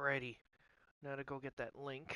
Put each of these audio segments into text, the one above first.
Alrighty, now to go get that link.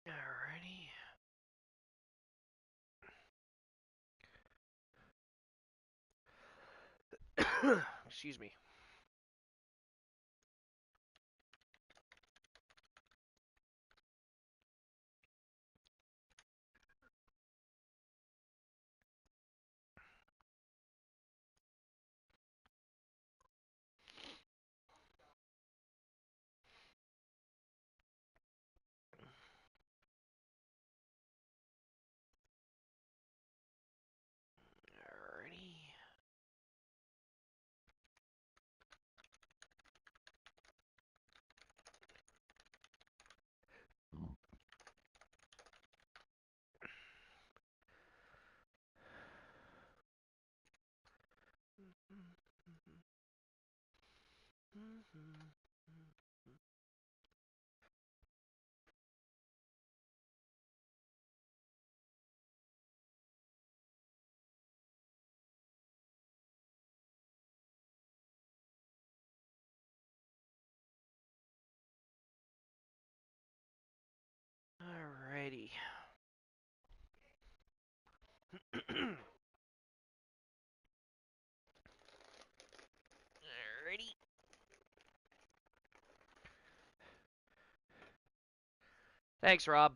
Alrighty. Excuse me. Alrighty. Alrighty. Alrighty. Thanks, Rob.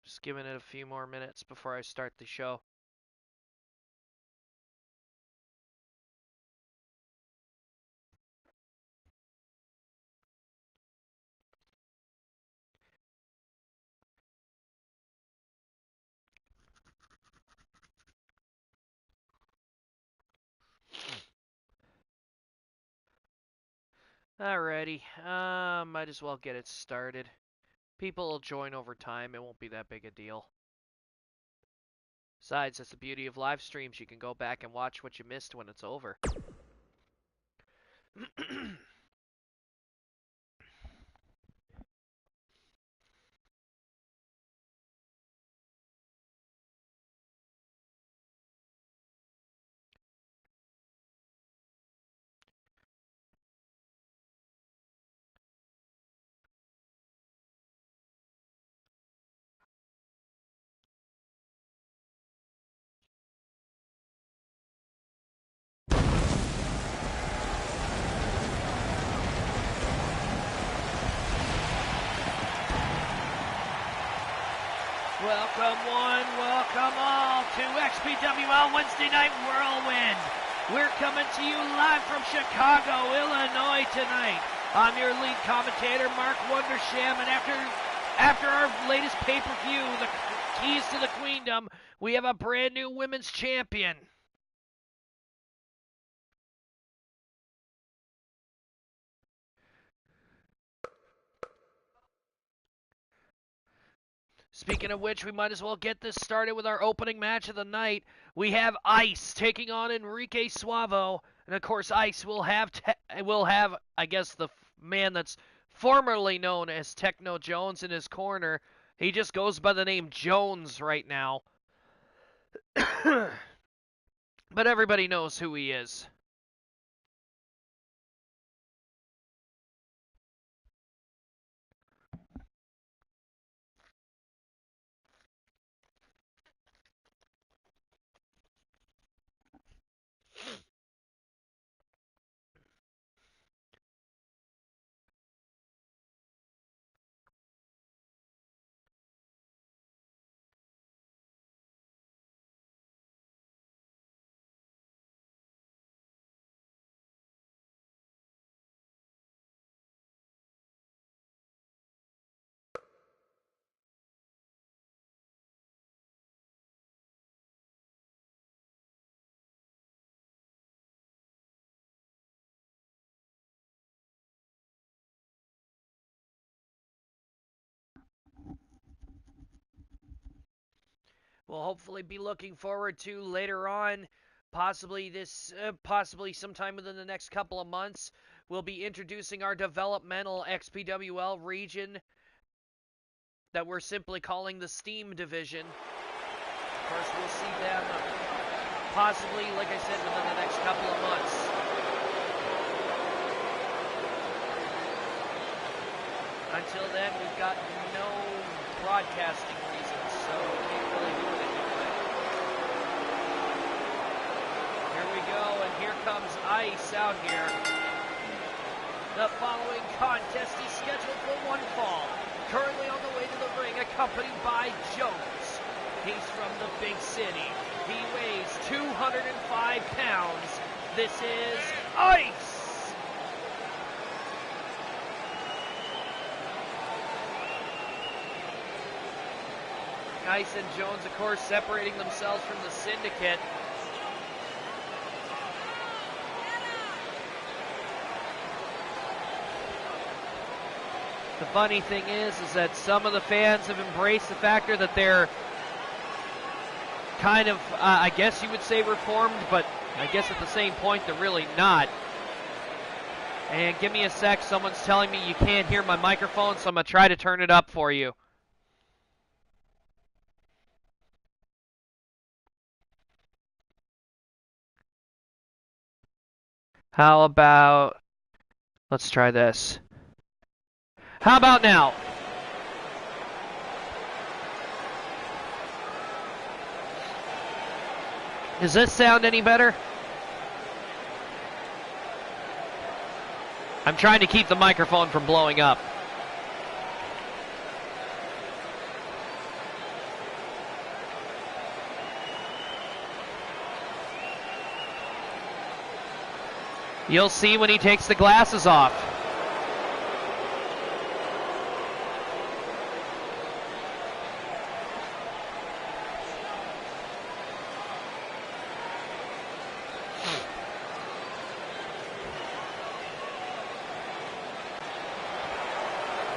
Just giving it a few more minutes before I start the show. Alrighty. Might as well get it started. People will join over time. It won't be that big a deal. Besides, that's the beauty of live streams. You can go back and watch what you missed when it's over. Welcome one, welcome all to XPWL Wednesday Night Whirlwind. We're coming to you live from Chicago, Illinois tonight. I'm your lead commentator, Mark Wondersham, and after our latest pay-per-view, the Keys to the Queendom, we have a brand new women's champion. Speaking of which, we might as well get this started with our opening match of the night. We have Ice taking on Enrique Suavo, and of course, Ice will have, I guess, the man that's formerly known as Techno Jones in his corner. He just goes by the name Jones right now, but everybody knows who he is. we'll hopefully be looking forward to later on, possibly sometime within the next couple of months. We'll be introducing our developmental XPWL region that we're simply calling the Steam Division. Of course, we'll see them possibly, like I said, within the next couple of months. Until then, we've got no broadcasting reasons, so we can't really do anything with it. Here we go, and here comes Ice out here. The following contest is scheduled for one fall. Currently on the way to the ring, accompanied by Jones. He's from the big city. He weighs 205 pounds. This is Ice! Ice and Jones, of course, separating themselves from the Syndicate. The funny thing is that some of the fans have embraced the factor that they're kind of, I guess you would say reformed, but I guess at the same point they're really not. And give me a sec, someone's telling me you can't hear my microphone, so I'm going to try to turn it up for you. How about, let's try this. How about now? Does this sound any better? I'm trying to keep the microphone from blowing up. You'll see when he takes the glasses off.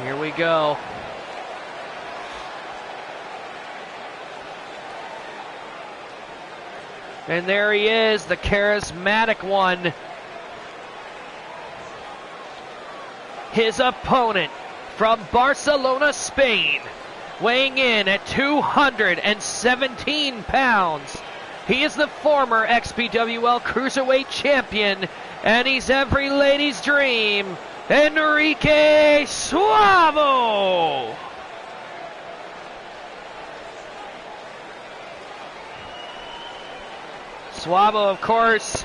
Here we go. And there he is, the charismatic one. His opponent from Barcelona, Spain, weighing in at 217 pounds. He is the former XPWL Cruiserweight Champion, and he's every lady's dream, Enrique Suavo! Suavo, of course,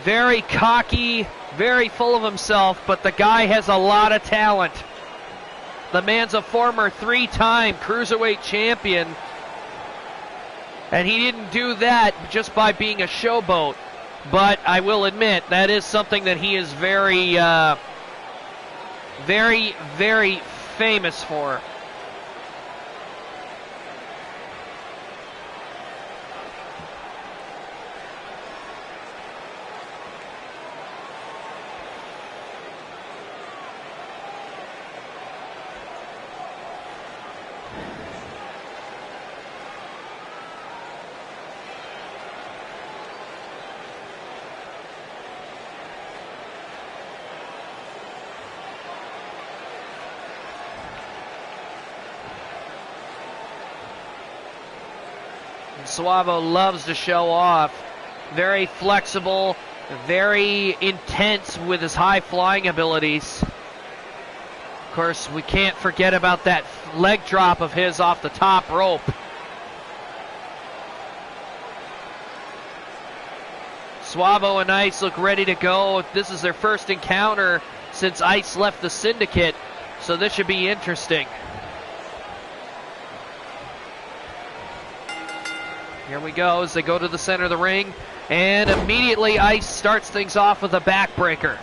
very cocky, very full of himself, but the guy has a lot of talent. The man's a former 3-time Cruiserweight Champion, and he didn't do that just by being a showboat. But I will admit, that is something that he is very, very famous for. Suavo loves to show off. Very flexible, very intense with his high flying abilities. Of course, we can't forget about that leg drop of his off the top rope. Suavo and Ice look ready to go. This is their first encounter since Ice left the Syndicate, so this should be interesting. Here we go as they go to the center of the ring, and immediately Ice starts things off with a backbreaker.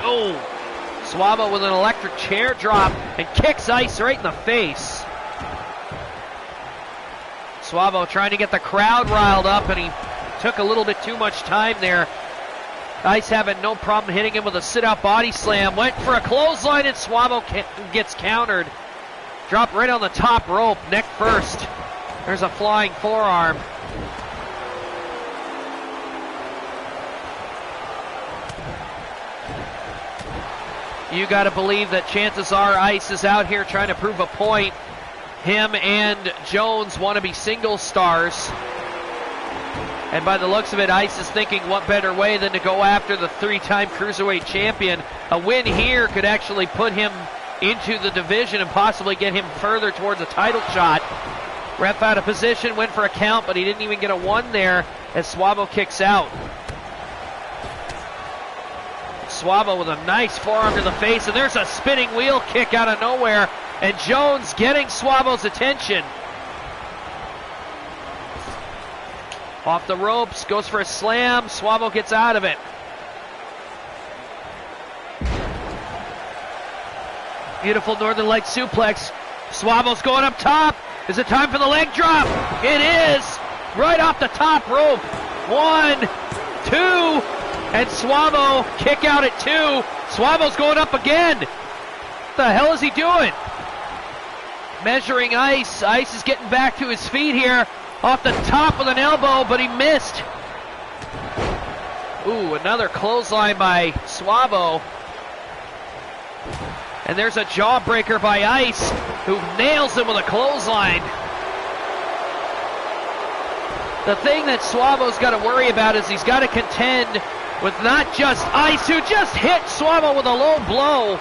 Oh, Suavo with an electric chair drop and kicks Ice right in the face. Suavo trying to get the crowd riled up, and he took a little bit too much time there. Ice having no problem hitting him with a sit-out body slam. Went for a clothesline, and Suavo gets countered. Drop right on the top rope, neck first. There's a flying forearm. You got to believe that chances are Ice is out here trying to prove a point. Him and Jones want to be single stars. And by the looks of it, Ice is thinking what better way than to go after the 3-time Cruiserweight champion. A win here could actually put him into the division and possibly get him further towards a title shot. Ref out of position, went for a count, but he didn't even get a 1 there as Suavo kicks out. Suavo with a nice forearm to the face, and there's a spinning wheel kick out of nowhere, and Jones getting Suavo's attention. Off the ropes, goes for a slam, Suavo gets out of it. Beautiful Northern Light suplex. Suavo's going up top. Is it time for the leg drop? It is! Right off the top rope. 1, 2, and Suavo kick out at 2. Suavo's going up again. What the hell is he doing? Measuring Ice. Ice is getting back to his feet here. Off the top with an elbow, but he missed. Ooh, another clothesline by Suavo. And there's a jawbreaker by Ice, who nails him with a clothesline. The thing that Suavo's got to worry about is he's got to contend with not just Ice, who just hit Suavo with a low blow.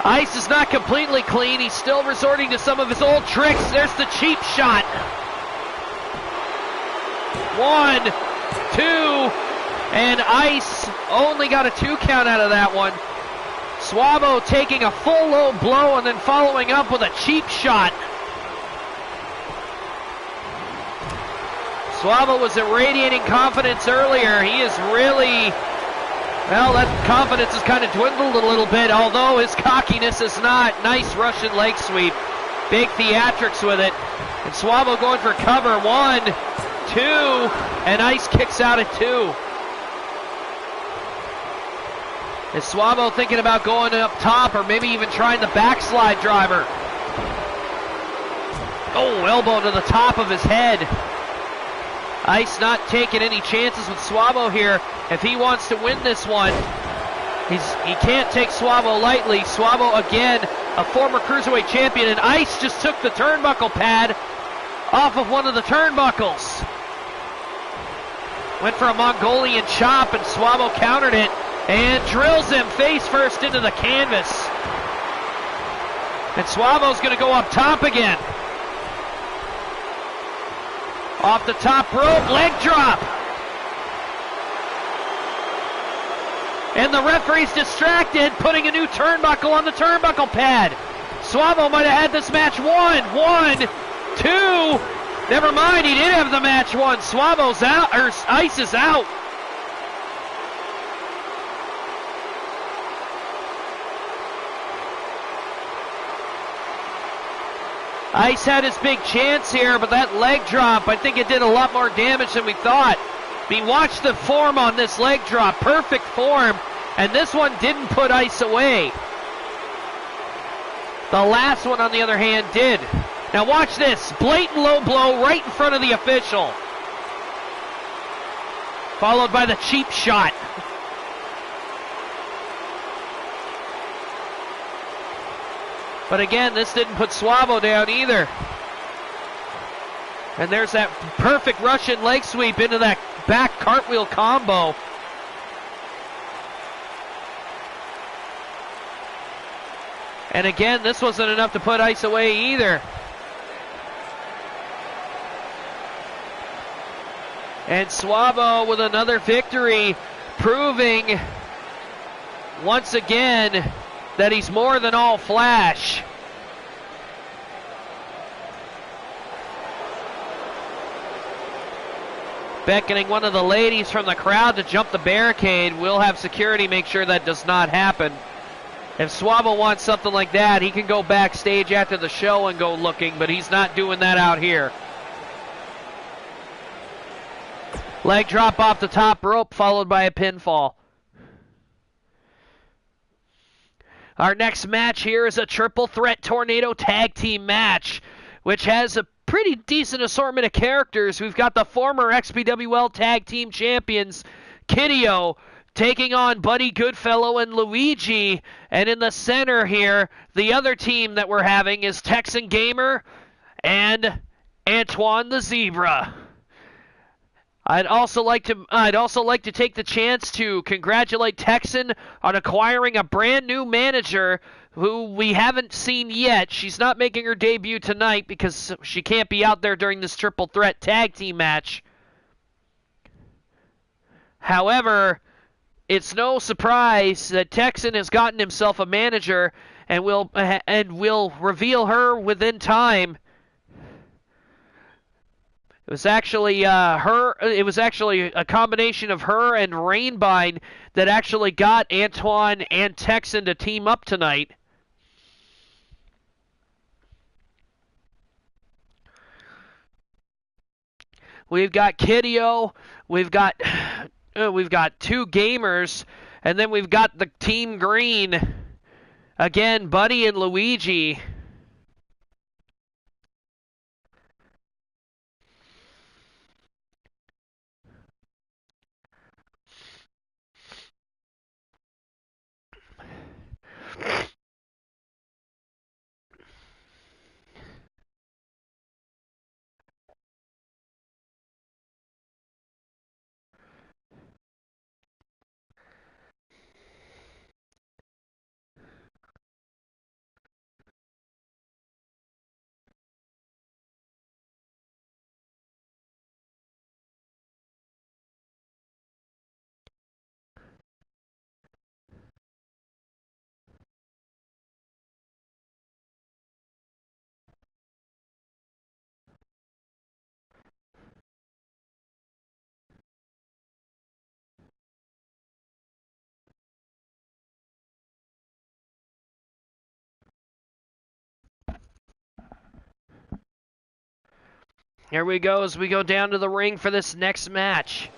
Ice is not completely clean. He's still resorting to some of his old tricks. There's the cheap shot. 1, 2, and Ice only got a 2 count out of that one. Suavo taking a full low blow and then following up with a cheap shot. Suavo was irradiating confidence earlier. He is really, well, that confidence has kind of dwindled a little bit, although his cockiness is not. Nice Russian leg sweep. Big theatrics with it. And Suavo going for cover. 1, 2, and Ice kicks out at 2. Is Suavo thinking about going up top or maybe even trying the backslide driver? Oh, elbow to the top of his head. Ice not taking any chances with Suavo here. If he wants to win this one, he can't take Suavo lightly. Suavo, again, a former Cruiserweight champion, and Ice just took the turnbuckle pad off of one of the turnbuckles. Went for a Mongolian chop, and Suavo countered it. And drills him face first into the canvas. And Suavo's going to go up top again. Off the top rope, leg drop. And the referee's distracted, putting a new turnbuckle on the turnbuckle pad. Suavo might have had this match won. 1, 2. Never mind, he did have the match won. Suavo's out, or Ice is out. Ice had his big chance here, but that leg drop, I think it did a lot more damage than we thought. I mean, watch the form on this leg drop. Perfect form, and this one didn't put Ice away. The last one, on the other hand, did. Now watch this. Blatant low blow right in front of the official. Followed by the cheap shot. But again, this didn't put Suavo down either. And there's that perfect Russian leg sweep into that back cartwheel combo. And again, this wasn't enough to put Ice away either. And Suavo with another victory, proving once again that he's more than all flash. Beckoning one of the ladies from the crowd to jump the barricade. We'll have security make sure that does not happen. If Suavo wants something like that, he can go backstage after the show and go looking, but he's not doing that out here. Leg drop off the top rope, followed by a pinfall. Our next match here is a triple threat tornado tag team match, which has a pretty decent assortment of characters. We've got the former XPWL tag team champions, Kideo, taking on Buddy Goodfellow and Luigi. And in the center here, the other team that we're having is Texan Gamer and Antoine the Zebra. I'd also like to take the chance to congratulate Texan on acquiring a brand new manager who we haven't seen yet. She's not making her debut tonight because she can't be out there during this triple threat tag team match. However, it's no surprise that Texan has gotten himself a manager, and will reveal her within time. It was actually It was actually a combination of her and Rainbine that actually got Antoine and Texan to team up tonight. We've got Kideo, we've got two gamers, and then we've got the Team Green. Again, Buddy and Luigi. Here we go as we go down to the ring for this next match.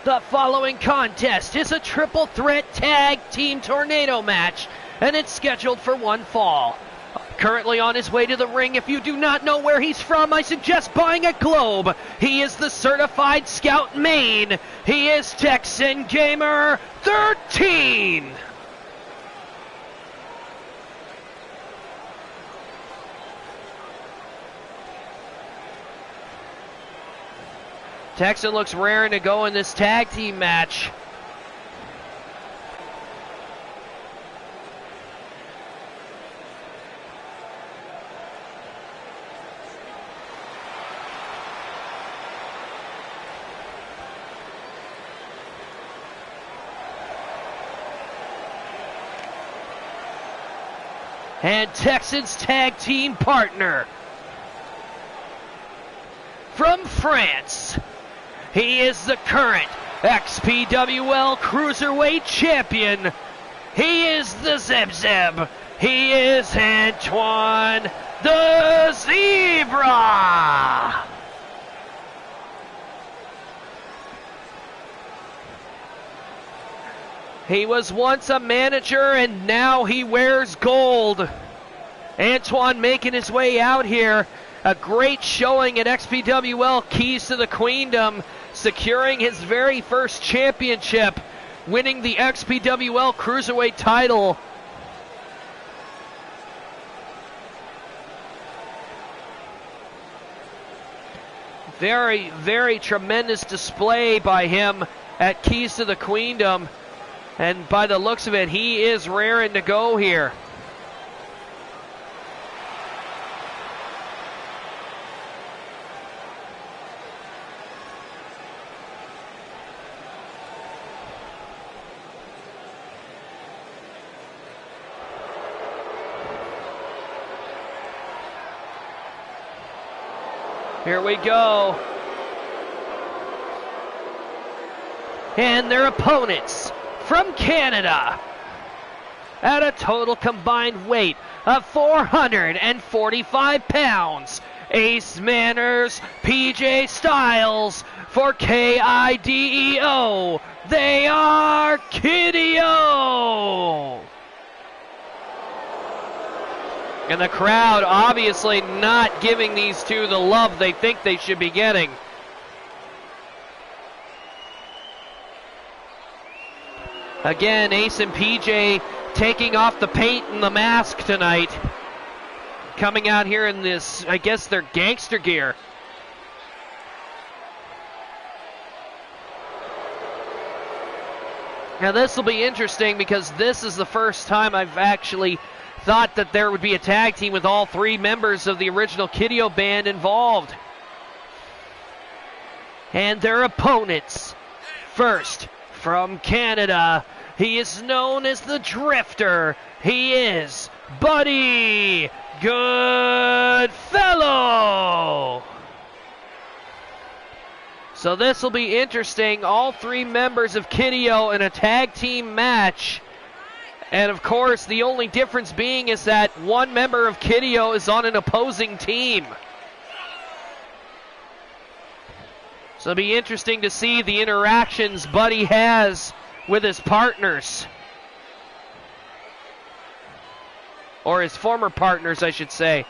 The following contest is a triple threat tag team tornado match, and it's scheduled for one fall. Currently on his way to the ring, if you do not know where he's from, I suggest buying a globe. He is the certified scout main. He is Texan Gamer 13. Texan looks raring to go in this tag team match. And Texan's tag team partner from France. He is the current XPWL Cruiserweight Champion. He is the Zeb Zeb. He is Antoine the Zebra. He was once a manager and now he wears gold. Antoine making his way out here. A great showing at XPWL Keys to the Queendom, securing his very first championship, winning the XPWL Cruiserweight title. Very, very tremendous display by him at Keys to the Queendom. And by the looks of it, he is raring to go here. Here we go. And their opponents from Canada at a total combined weight of 445 pounds, Ace Manners, PJ Styles for KIDEO. They are KIDEO. And the crowd obviously not giving these two the love they think they should be getting. Again, Ace and PJ taking off the paint and the mask tonight. Coming out here in this, I guess, their gangster gear. Now this will be interesting because this is the first time I've actually thought that there would be a tag team with all three members of the original KIDEO band involved. And their opponents. First, from Canada, he is known as the Drifter. He is Buddy Goodfellow. So this will be interesting. All three members of KIDEO in a tag team match. And of course, the only difference being is that one member of KIDEO is on an opposing team. So it'll be interesting to see the interactions Buddy has with his partners. Or his former partners, I should say.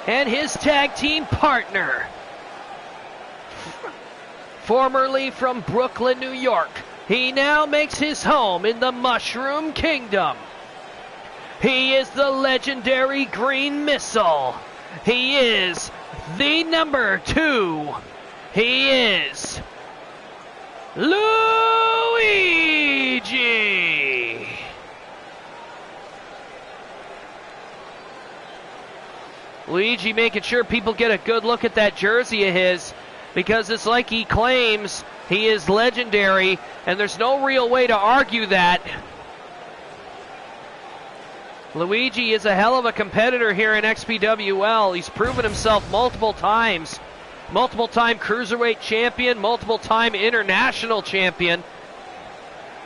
And his tag team partner, formerly from Brooklyn, New York, he now makes his home in the Mushroom Kingdom. He is the legendary Green Missile. He is the number 2. He is Luigi. Luigi making sure people get a good look at that jersey of his, because it's like he claims he is legendary, and there's no real way to argue that. Luigi is a hell of a competitor here in XPWL. He's proven himself multiple times. Multiple-time Cruiserweight champion, multiple-time international champion.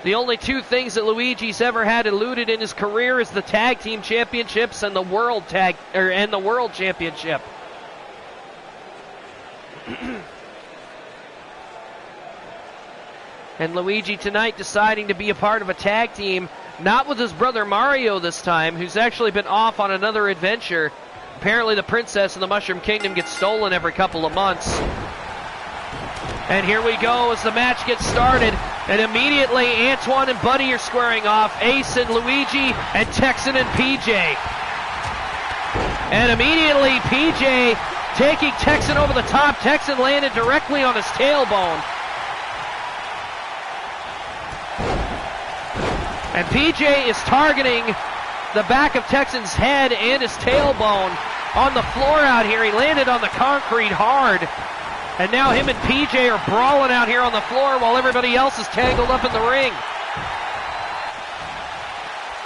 The only two things that Luigi's ever had eluded in his career is the tag team championships and the world championship. And Luigi tonight deciding to be a part of a tag team, not with his brother Mario this time, who's actually been off on another adventure. Apparently the princess in the Mushroom Kingdom gets stolen every couple of months. And here we go as the match gets started. And immediately Antoine and Buddy are squaring off. Ace and Luigi and Texan and PJ. And immediately PJ taking Texan over the top. Texan landed directly on his tailbone. And PJ is targeting the back of Texan's head and his tailbone on the floor out here. He landed on the concrete hard. And now him and PJ are brawling out here on the floor while everybody else is tangled up in the ring.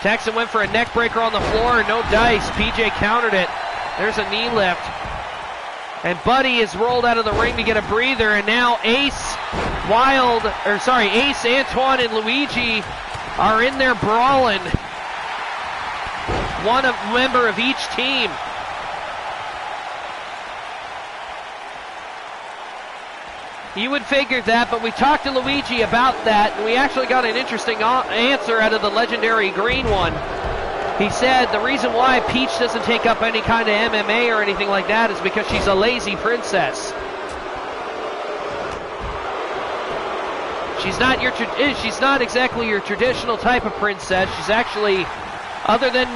Texan went for a neck breaker on the floor, no dice. PJ countered it. There's a knee lift. And Buddy is rolled out of the ring to get a breather, and now Ace, Antoine and Luigi are in there brawling. One member of each team. You would figure that, but we talked to Luigi about that, and we actually got an interesting answer out of the legendary green one. He said the reason why Peach doesn't take up any kind of MMA or anything like that is because she's a lazy princess. She's not exactly your traditional type of princess. She's actually, other than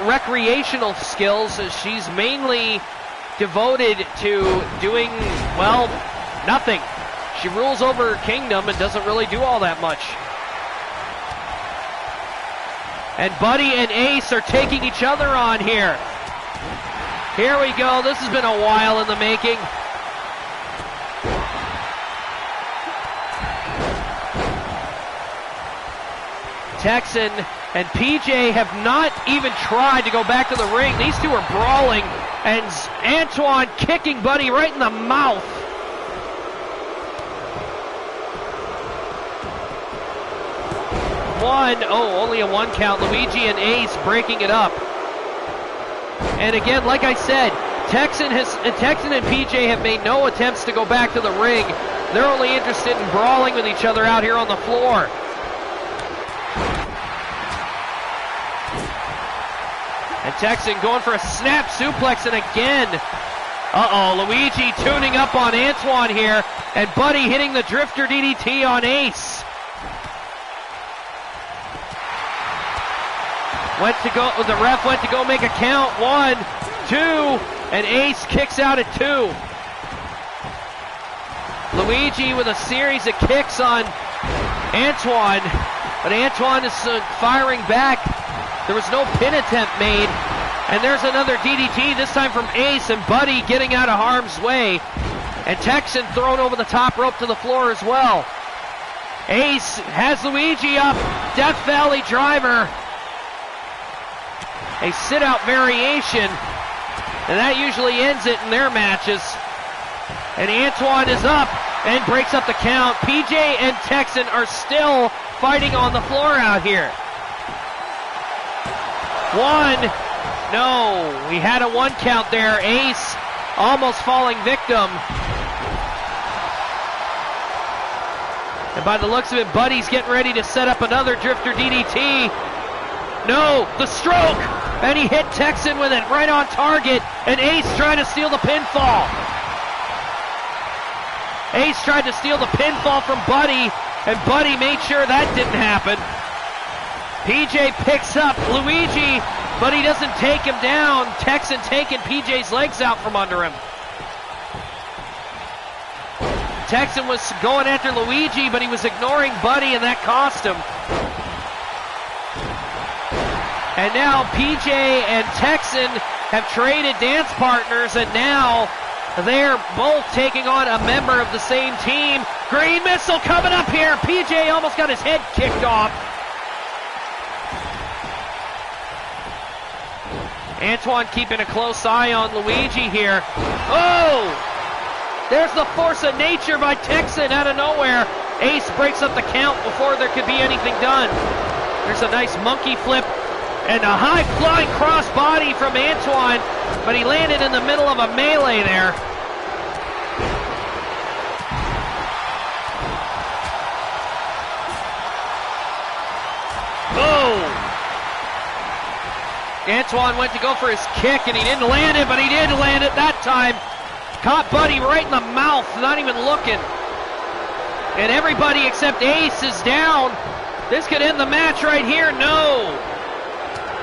recreational skills, she's mainly devoted to doing, well, nothing. She rules over her kingdom and doesn't really do all that much. And Buddy and Ace are taking each other on here. Here we go. This has been a while in the making. Texan and PJ have not even tried to go back to the ring. These two are brawling, and Antoine kicking Buddy right in the mouth. Only a 1 count. Luigi and Ace breaking it up. And again, like I said, Texan and PJ have made no attempts to go back to the ring. They're only interested in brawling with each other out here on the floor. And Texan going for a snap suplex, and again, Luigi tuning up on Antoine here, and Buddy hitting the Drifter DDT on Ace. The ref went to go make a count. 1, 2, and Ace kicks out at 2. Luigi with a series of kicks on Antoine, but Antoine is firing back. There was no pin attempt made, and there's another DDT, this time from Ace, and Buddy getting out of harm's way, and Texan thrown over the top rope to the floor as well. Ace has Luigi up, Death Valley driver, a sit-out variation, and that usually ends it in their matches. And Antoine is up and breaks up the count. PJ and Texan are still fighting on the floor out here. 1, no, we had a 1 count there. Ace almost falling victim. And by the looks of it, Buddy's getting ready to set up another Drifter DDT. No, the stroke! And he hit Texan with it right on target, and Ace trying to steal the pinfall. Ace tried to steal the pinfall from Buddy, and Buddy made sure that didn't happen. PJ picks up Luigi, but he doesn't take him down. Texan taking PJ's legs out from under him. Texan was going after Luigi, but he was ignoring Buddy, and that cost him. And now PJ and Texan have traded dance partners, and now they're both taking on a member of the same team. Green Missile coming up here. PJ almost got his head kicked off. Antoine keeping a close eye on Luigi here. Oh! There's the force of nature by Texan out of nowhere. Ace breaks up the count before there could be anything done. There's a nice monkey flip. And a high flying crossbody from Antoine, but he landed in the middle of a melee there. Oh! Antoine went to go for his kick, and he didn't land it, but he did land it that time. Caught Buddy right in the mouth, not even looking. And everybody except Ace is down. This could end the match right here. No!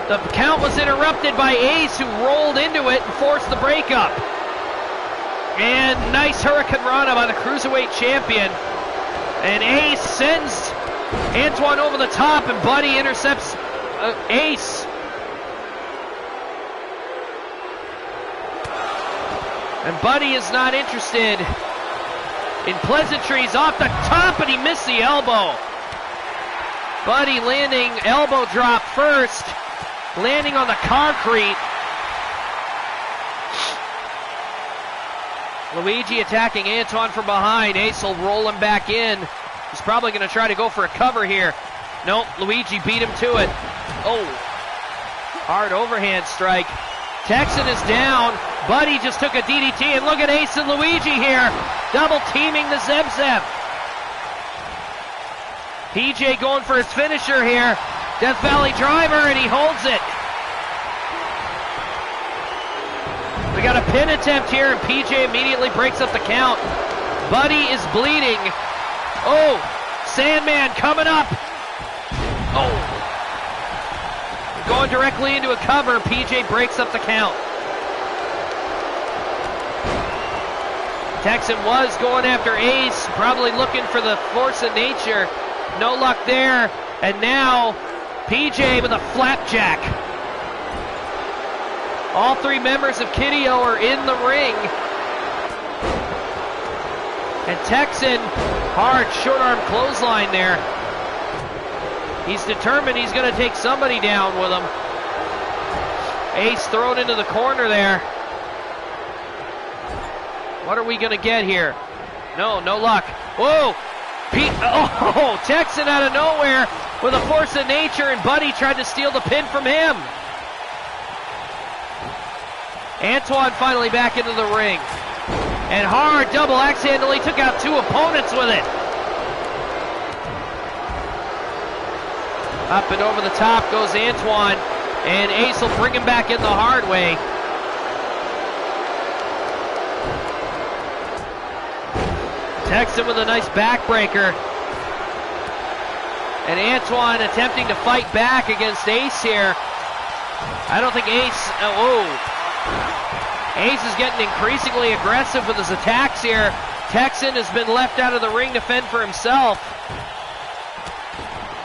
The count was interrupted by Ace, who rolled into it and forced the breakup. And nice Hurricane Rana by the Cruiserweight Champion. And Ace sends Antoine over the top, and Buddy intercepts Ace. And Buddy is not interested in pleasantries off the top, and he missed the elbow. Buddy landing elbow drop first. Landing on the concrete. Luigi attacking Antoine from behind. Ace will roll him back in. He's probably going to try to go for a cover here. Nope, Luigi beat him to it. Oh, hard overhand strike. Texan is down. Buddy just took a DDT, and look at Ace and Luigi here. Double teaming the Zeb Zeb. PJ going for his finisher here. Death Valley driver, and he holds it. We got a pin attempt here, and PJ immediately breaks up the count. Buddy is bleeding. Oh, Sandman coming up. Oh. Going directly into a cover. PJ breaks up the count. Texan was going after Ace, probably looking for the force of nature. No luck there. And now PJ with a flapjack. All three members of Kideo are in the ring. And Texan, hard short arm clothesline there. He's determined he's going to take somebody down with him. Ace thrown into the corner there. What are we going to get here? No luck. Whoa! Texan out of nowhere with a force of nature, and Buddy tried to steal the pin from him. Antoine finally back into the ring. And hard double axe handle. He took out two opponents with it. Up and over the top goes Antoine. And Ace will bring him back in the hard way. Texan with a nice backbreaker. And Antoine attempting to fight back against Ace here. I don't think Ace... Ace is getting increasingly aggressive with his attacks here. Texan has been left out of the ring to fend for himself.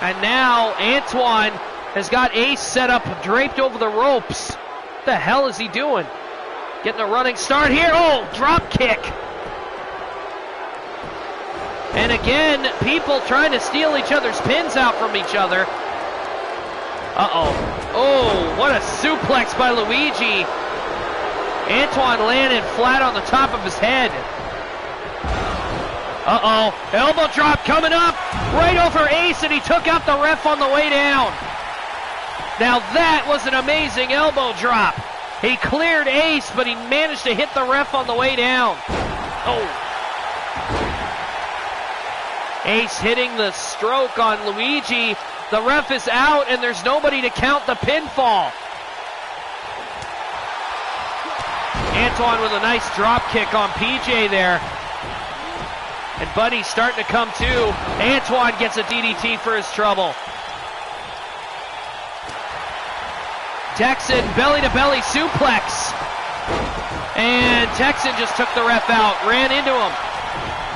And now Antoine has got Ace set up, draped over the ropes. What the hell is he doing? Getting a running start here. Oh, drop kick. And again, people trying to steal each other's pins out from each other. Oh, what a suplex by Luigi. Antoine landed flat on the top of his head. Elbow drop coming up. Right over Ace, and he took out the ref on the way down. Now that was an amazing elbow drop. He cleared Ace, but he managed to hit the ref on the way down. Ace hitting the stroke on Luigi. The ref is out, and there's nobody to count the pinfall. Antoine with a nice drop kick on PJ there. And Buddy's starting to come to. Antoine gets a DDT for his trouble. Texan belly-to-belly suplex. And Texan just took the ref out, ran into him.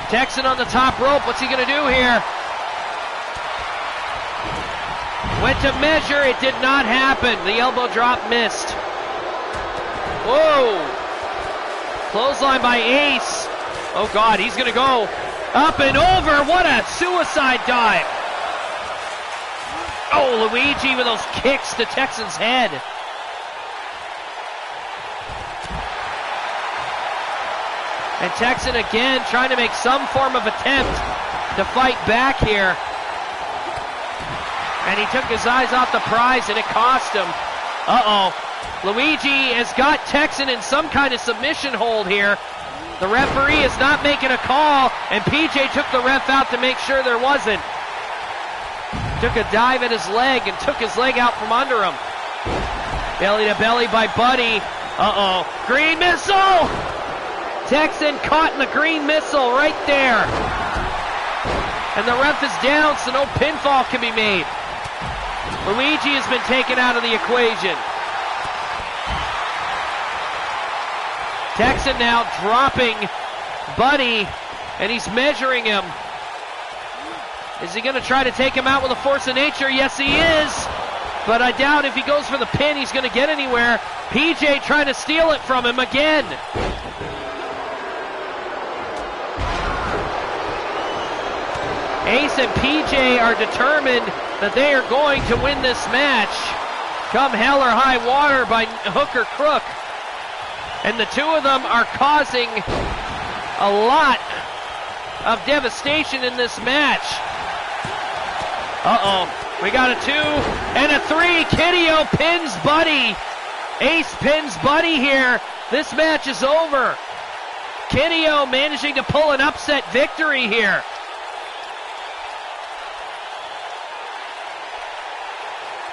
Texan on the top rope. What's he going to do here? Went to measure. It did not happen. The elbow drop missed. Whoa. Clothesline by Ace. Oh, God. He's going to go up and over. What a suicide dive. Oh, Luigi with those kicks to Texan's head. And Texan again trying to make some form of attempt to fight back here. And he took his eyes off the prize, and it cost him. Luigi has got Texan in some kind of submission hold here. The referee is not making a call, and PJ took the ref out to make sure there wasn't. Took a dive at his leg and took his leg out from under him. Belly to belly by Buddy. Green missile! Texan caught in the green missile right there. And the ref is down, so no pinfall can be made. Luigi has been taken out of the equation. Texan now dropping Buddy, and he's measuring him. Is he going to try to take him out with a force of nature? Yes, he is. But I doubt if he goes for the pin, he's going to get anywhere. PJ trying to steal it from him again. Ace and PJ are determined that they are going to win this match. Come hell or high water by hook or crook. And the two of them are causing a lot of devastation in this match. We got a 2 and a 3. Kideo pins Buddy. Ace pins Buddy here. This match is over. Kideo managing to pull an upset victory here.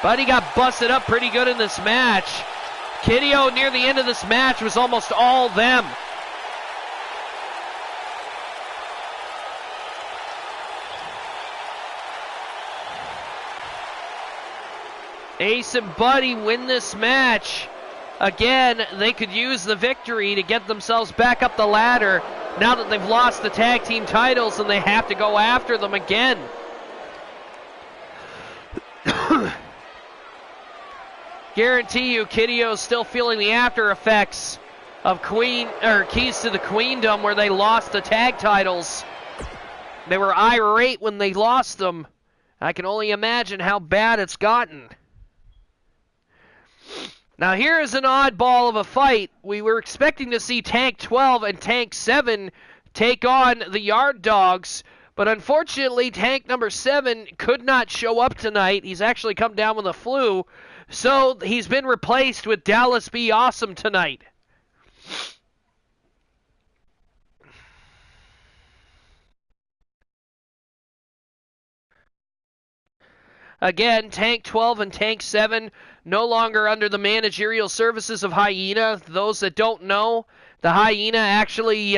Buddy got busted up pretty good in this match. Kideo near the end of this match was almost all them. Ace and Buddy win this match. Again, they could use the victory to get themselves back up the ladder now that they've lost the tag team titles and they have to go after them again. Guarantee you, Kidio's still feeling the after effects of Keys to the Queendom, where they lost the tag titles. They were irate when they lost them. I can only imagine how bad it's gotten. Now here is an oddball of a fight. We were expecting to see Tank 12 and Tank 7 take on the Yard Dogs, but unfortunately Tank number 7 could not show up tonight. He's actually come down with a flu, so he's been replaced with Dallas Be Awesome tonight. Again, Tank 12 and Tank 7 no longer under the managerial services of Hyena. Those that don't know, the Hyena actually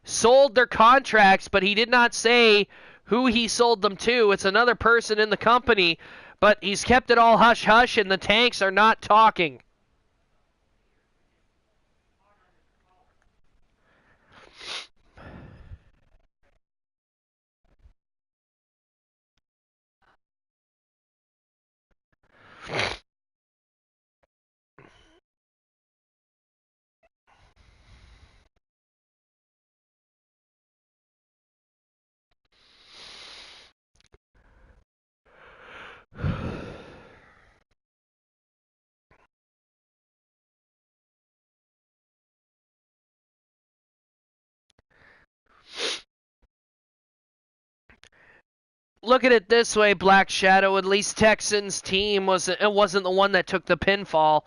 sold their contracts, but he did not say who he sold them to. It's another person in the company, but he's kept it all hush-hush, and the Tanks are not talking. Look at it this way, Black Shadow. At least Texan's team wasn't the one that took the pinfall.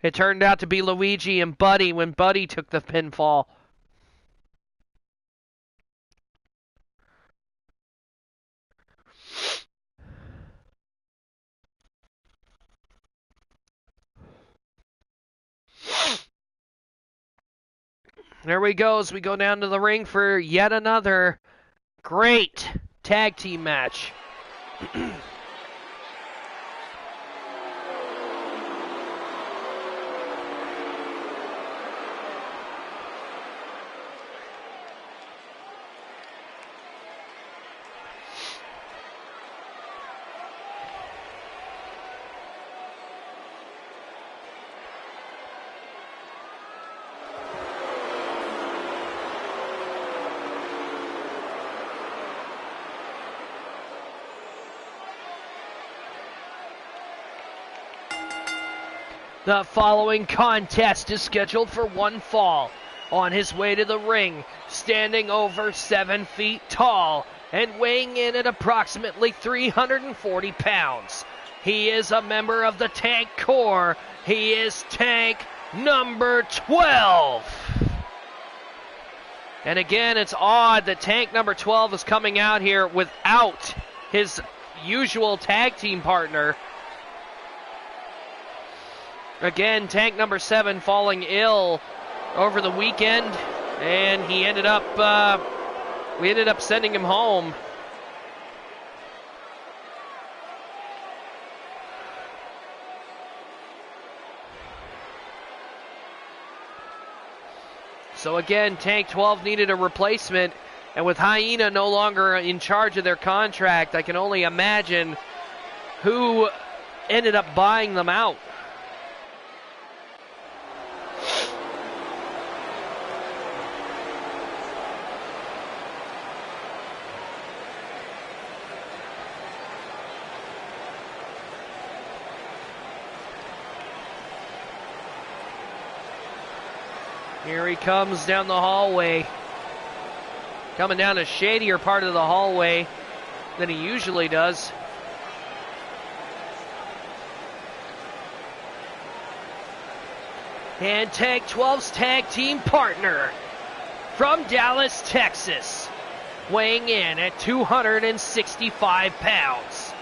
It turned out to be Luigi and Buddy when Buddy took the pinfall. There we go as we go down to the ring for yet another great tag team match. The following contest is scheduled for one fall. On his way to the ring, standing over 7 feet tall and weighing in at approximately 340 pounds. He is a member of the Tank Corps. He is Tank number 12. And again, it's odd that Tank number 12 is coming out here without his usual tag team partner. Again, Tank number 7 falling ill over the weekend, and we ended up sending him home. So again, Tank 12 needed a replacement, and with Hyena no longer in charge of their contract, I can only imagine who ended up buying them out. Here he comes down the hallway. Coming down a shadier part of the hallway than he usually does. And Tank 12's tag team partner from Dallas, Texas, weighing in at 265 pounds.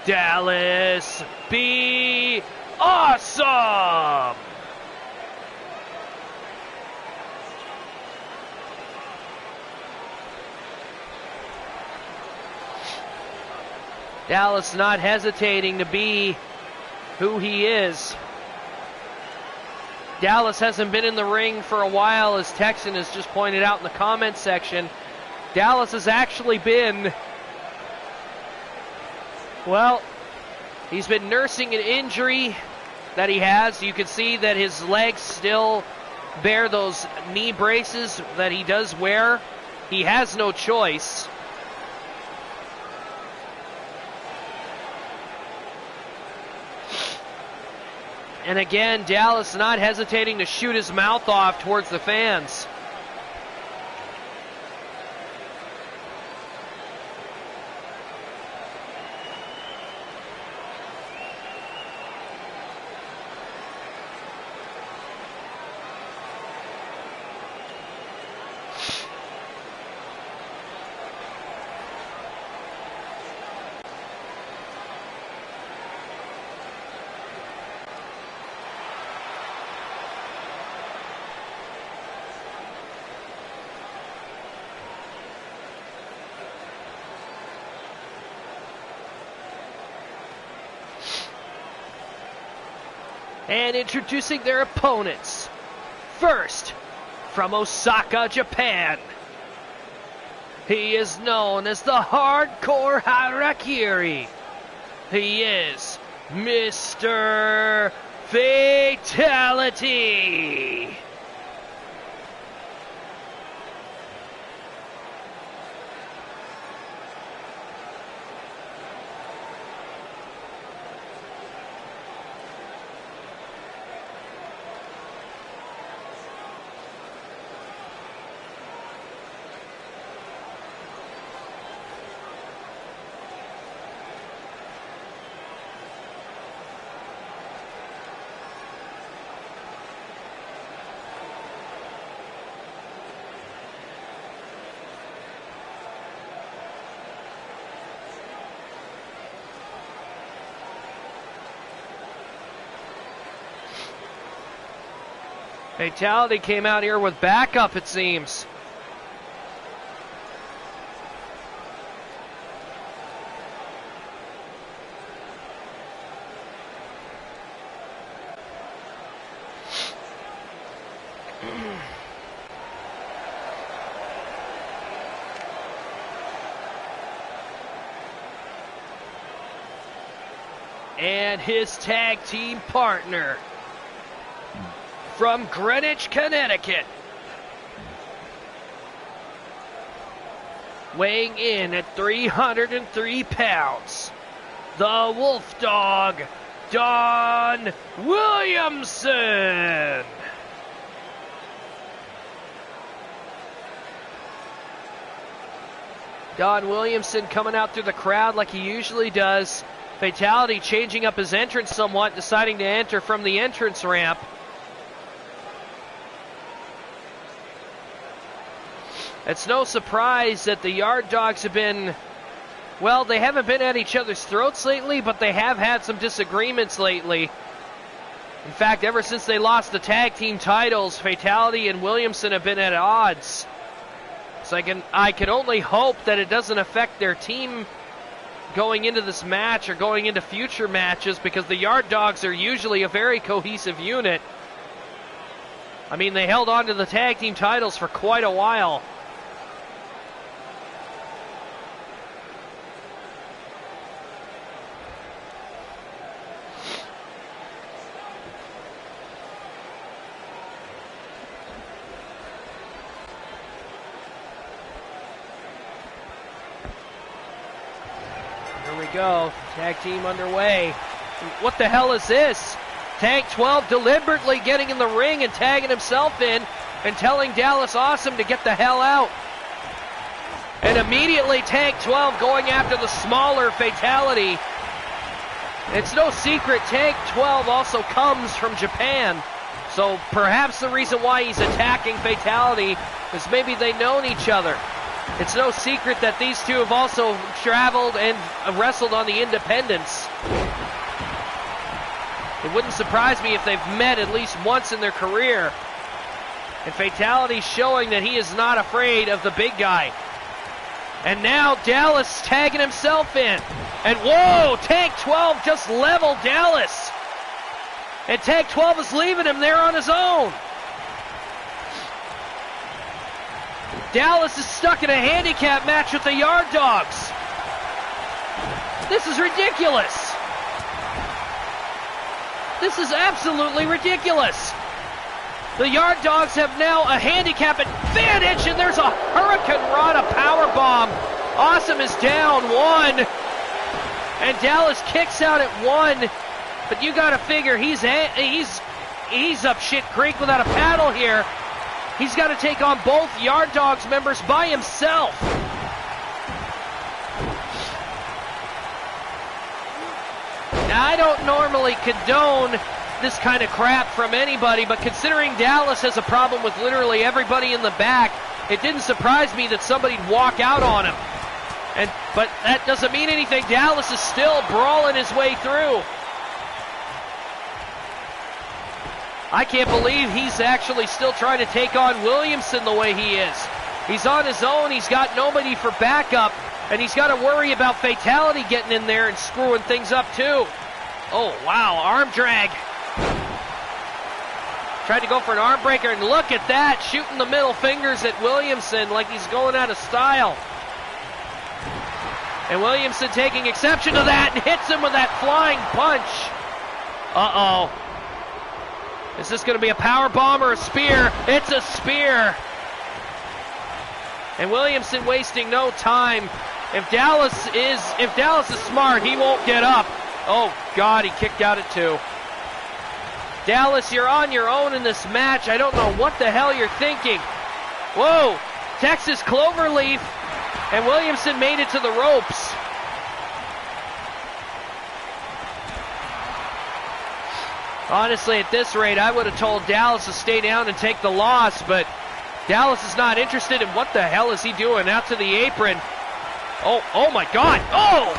Dallas Be Awesome! Dallas not hesitating to be who he is. Dallas hasn't been in the ring for a while, as Texan has just pointed out in the comment section. Dallas has actually been, well, he's been nursing an injury that he has. You can see that his legs still bear those knee braces that he does wear. He has no choice. And again, Dallas not hesitating to shoot his mouth off towards the fans. And introducing their opponents. First, from Osaka, Japan. He is known as the Hardcore Harakiri. He is Mr. Fatality. Fatality came out here with backup, it seems. And his tag team partner from Greenwich, Connecticut, weighing in at 303 pounds, the Wolf Dog, Don Williamson. Don Williamson coming out through the crowd like he usually does. Fatality changing up his entrance somewhat, deciding to enter from the entrance ramp. It's no surprise that the Yard Dogs have been, well, they haven't been at each other's throats lately, but they have had some disagreements lately. In fact, ever since they lost the tag team titles, Fatality and Williamson have been at odds. So I can only hope that it doesn't affect their team going into this match or going into future matches, because the Yard Dogs are usually a very cohesive unit. I mean, they held on to the tag team titles for quite a while. Go. Tag team underway. What the hell is this? Tank 12 deliberately getting in the ring and tagging himself in and telling Dallas Awesome to get the hell out. And immediately Tank 12 going after the smaller Fatality. It's no secret Tank 12 also comes from Japan. So perhaps the reason why he's attacking Fatality is maybe they've known each other. It's no secret that these two have also traveled and wrestled on the independents. It wouldn't surprise me if they've met at least once in their career. And Fatality showing that he is not afraid of the big guy. And now Dallas tagging himself in. And whoa, Tank 12 just leveled Dallas. And Tag 12 is leaving him there on his own. Dallas is stuck in a handicap match with the Yard Dogs. This is ridiculous. This is absolutely ridiculous. The Yard Dogs have now a handicap advantage, and there's a Hurricane Rana powerbomb. Awesome is down one, and Dallas kicks out at one. But you got to figure he's up shit creek without a paddle here. He's got to take on both Yard Dogs members by himself. Now, I don't normally condone this kind of crap from anybody, but considering Dallas has a problem with literally everybody in the back, it didn't surprise me that somebody'd walk out on him. But that doesn't mean anything. Dallas is still brawling his way through. I can't believe he's actually still trying to take on Williamson the way he is. He's on his own, he's got nobody for backup, and he's got to worry about Fatality getting in there and screwing things up too. Oh, wow, arm drag. Tried to go for an arm breaker, and look at that, shooting the middle fingers at Williamson like he's going out of style. And Williamson taking exception to that and hits him with that flying punch. Uh-oh. Is this going to be a power bomb or a spear? It's a spear. And Williamson wasting no time. If Dallas is smart, he won't get up. Oh, God, he kicked out at two. Dallas, you're on your own in this match. I don't know what the hell you're thinking. Whoa, Texas Cloverleaf, and Williamson made it to the ropes. Honestly, at this rate, I would have told Dallas to stay down and take the loss, but Dallas is not interested in what the hell is he doing out to the apron. Oh my God. Oh!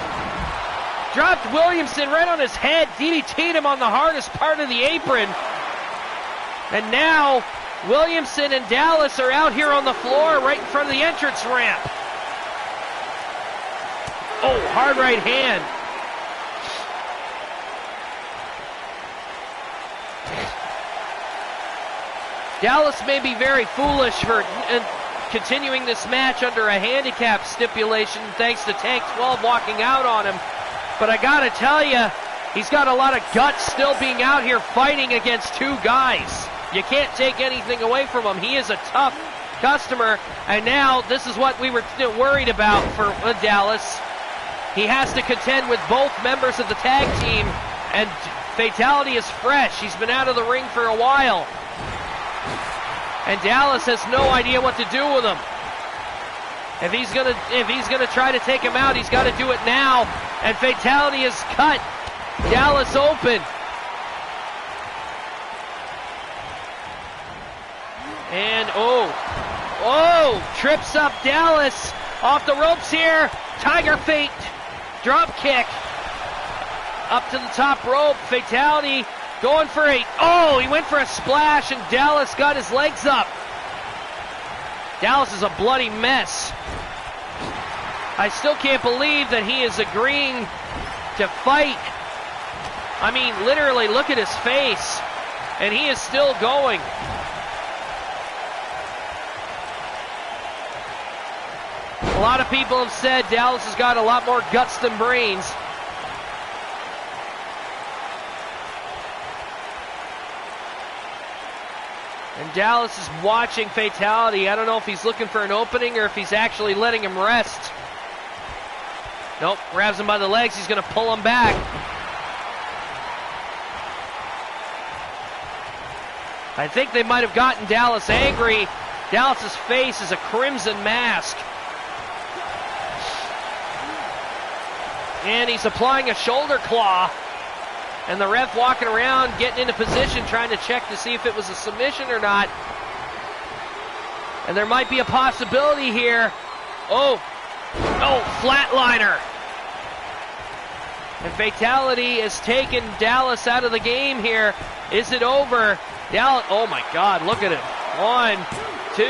Dropped Williamson right on his head, DDT'd him on the hardest part of the apron. And now, Williamson and Dallas are out here on the floor right in front of the entrance ramp. Oh, hard right hand. Dallas may be very foolish for continuing this match under a handicap stipulation thanks to Tank 12 walking out on him. But I gotta tell you, he's got a lot of guts still being out here fighting against two guys. You can't take anything away from him. He is a tough customer, and now this is what we were worried about for Dallas. He has to contend with both members of the tag team, and Fatality is fresh. He's been out of the ring for a while. And Dallas has no idea what to do with him. If he's gonna try to take him out, he's got to do it now. And Fatality has cut Dallas open. And trips up Dallas off the ropes here. Tiger Fate drop kick up to the top rope. Fatality going for he went for a splash, and Dallas got his legs up. Dallas is a bloody mess. I still can't believe that he is agreeing to fight. I mean, literally, look at his face. And he is still going. A lot of people have said Dallas has got a lot more guts than brains. And Dallas is watching Fatality. I don't know if he's looking for an opening or if he's actually letting him rest. Nope, grabs him by the legs. He's going to pull him back. I think they might have gotten Dallas angry. Dallas's face is a crimson mask. And he's applying a shoulder claw. And the ref walking around, getting into position, trying to check to see if it was a submission or not. And there might be a possibility here. Flatliner. And Fatality has taken Dallas out of the game here. Is it over? Dallas, oh my God, look at him. 1, 2,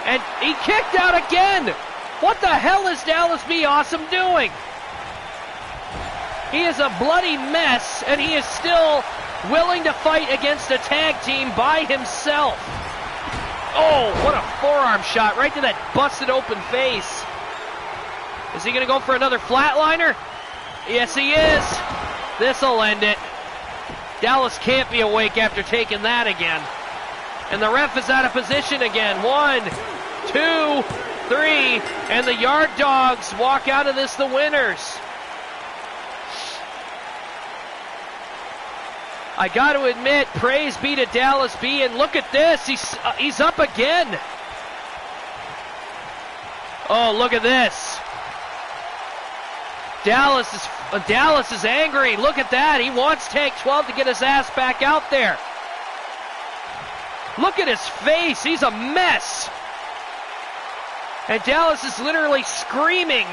and he kicked out again. What the hell is Dallas Be Awesome doing? He is a bloody mess, and he is still willing to fight against a tag team by himself. Oh, what a forearm shot right to that busted open face. Is he going to go for another flatliner? Yes, he is. This'll end it. Dallas can't be awake after taking that again. And the ref is out of position again. 1, 2, 3, and the Yard Dogs walk out of this the winners. I got to admit, praise be to Dallas B, and look at this, he's up again. Oh, look at this. Dallas is angry. Look at that. He wants Tank 12 to get his ass back out there. Look at his face. He's a mess. And Dallas is literally screaming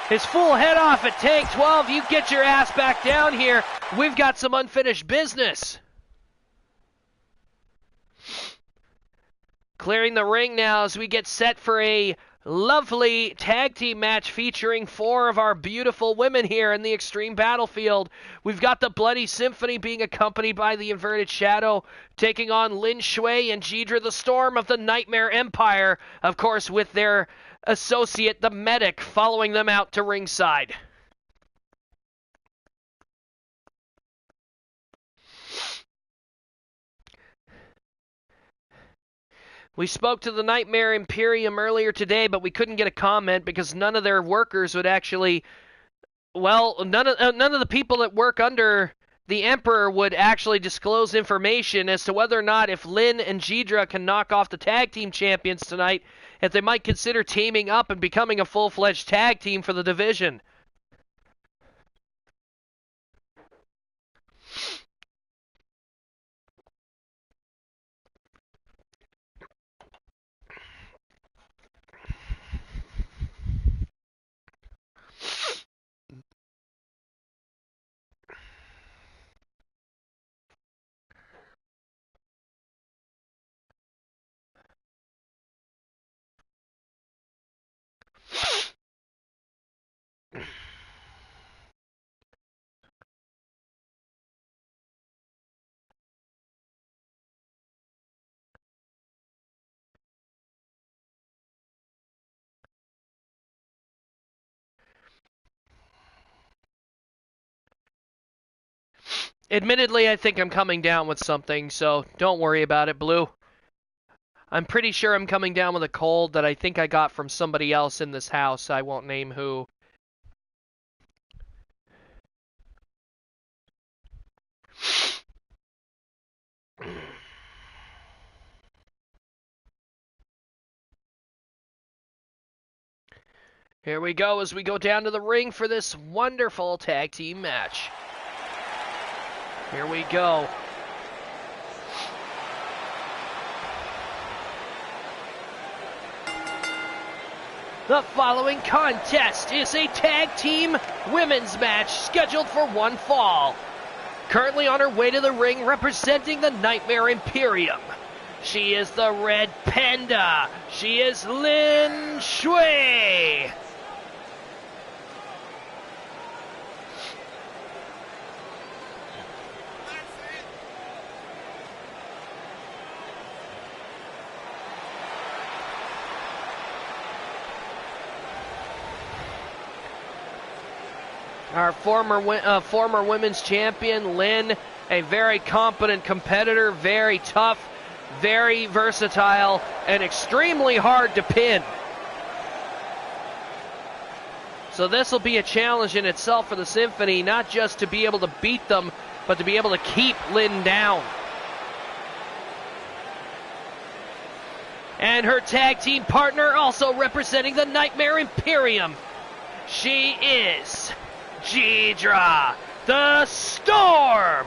his full head off at Tank 12. You get your ass back down here. We've got some unfinished business. Clearing the ring now as we get set for a lovely tag team match featuring 4 of our beautiful women here in the Extreme Battlefield. We've got the Bloody Symphony being accompanied by the Inverted Shadow, taking on Lin Shui and Jidra the Storm of the Nightmare Empire, of course with their associate, the Medic, following them out to ringside. We spoke to the Nightmare Imperium earlier today, but we couldn't get a comment because none of their workers would actually, well, none of the people that work under the Emperor would actually disclose information as to whether or not, if Lin and Jidra can knock off the tag team champions tonight, if they might consider teaming up and becoming a full-fledged tag team for the division. Admittedly, I think I'm coming down with something, so don't worry about it, Blue. I'm pretty sure I'm coming down with a cold that I think I got from somebody else in this house. I won't name who. Here we go as we go down to the ring for this wonderful tag team match. Here we go. The following contest is a tag team women's match scheduled for one fall. Currently on her way to the ring representing the Nightmare Imperium. She is the Red Panda. She is Lin Shui. Our former women's champion, Lin, a very competent competitor, very tough, very versatile, and extremely hard to pin. So this will be a challenge in itself for the Symphony, not just to be able to beat them, but to be able to keep Lin down. And her tag team partner, also representing the Nightmare Imperium, she is Jidra the Storm.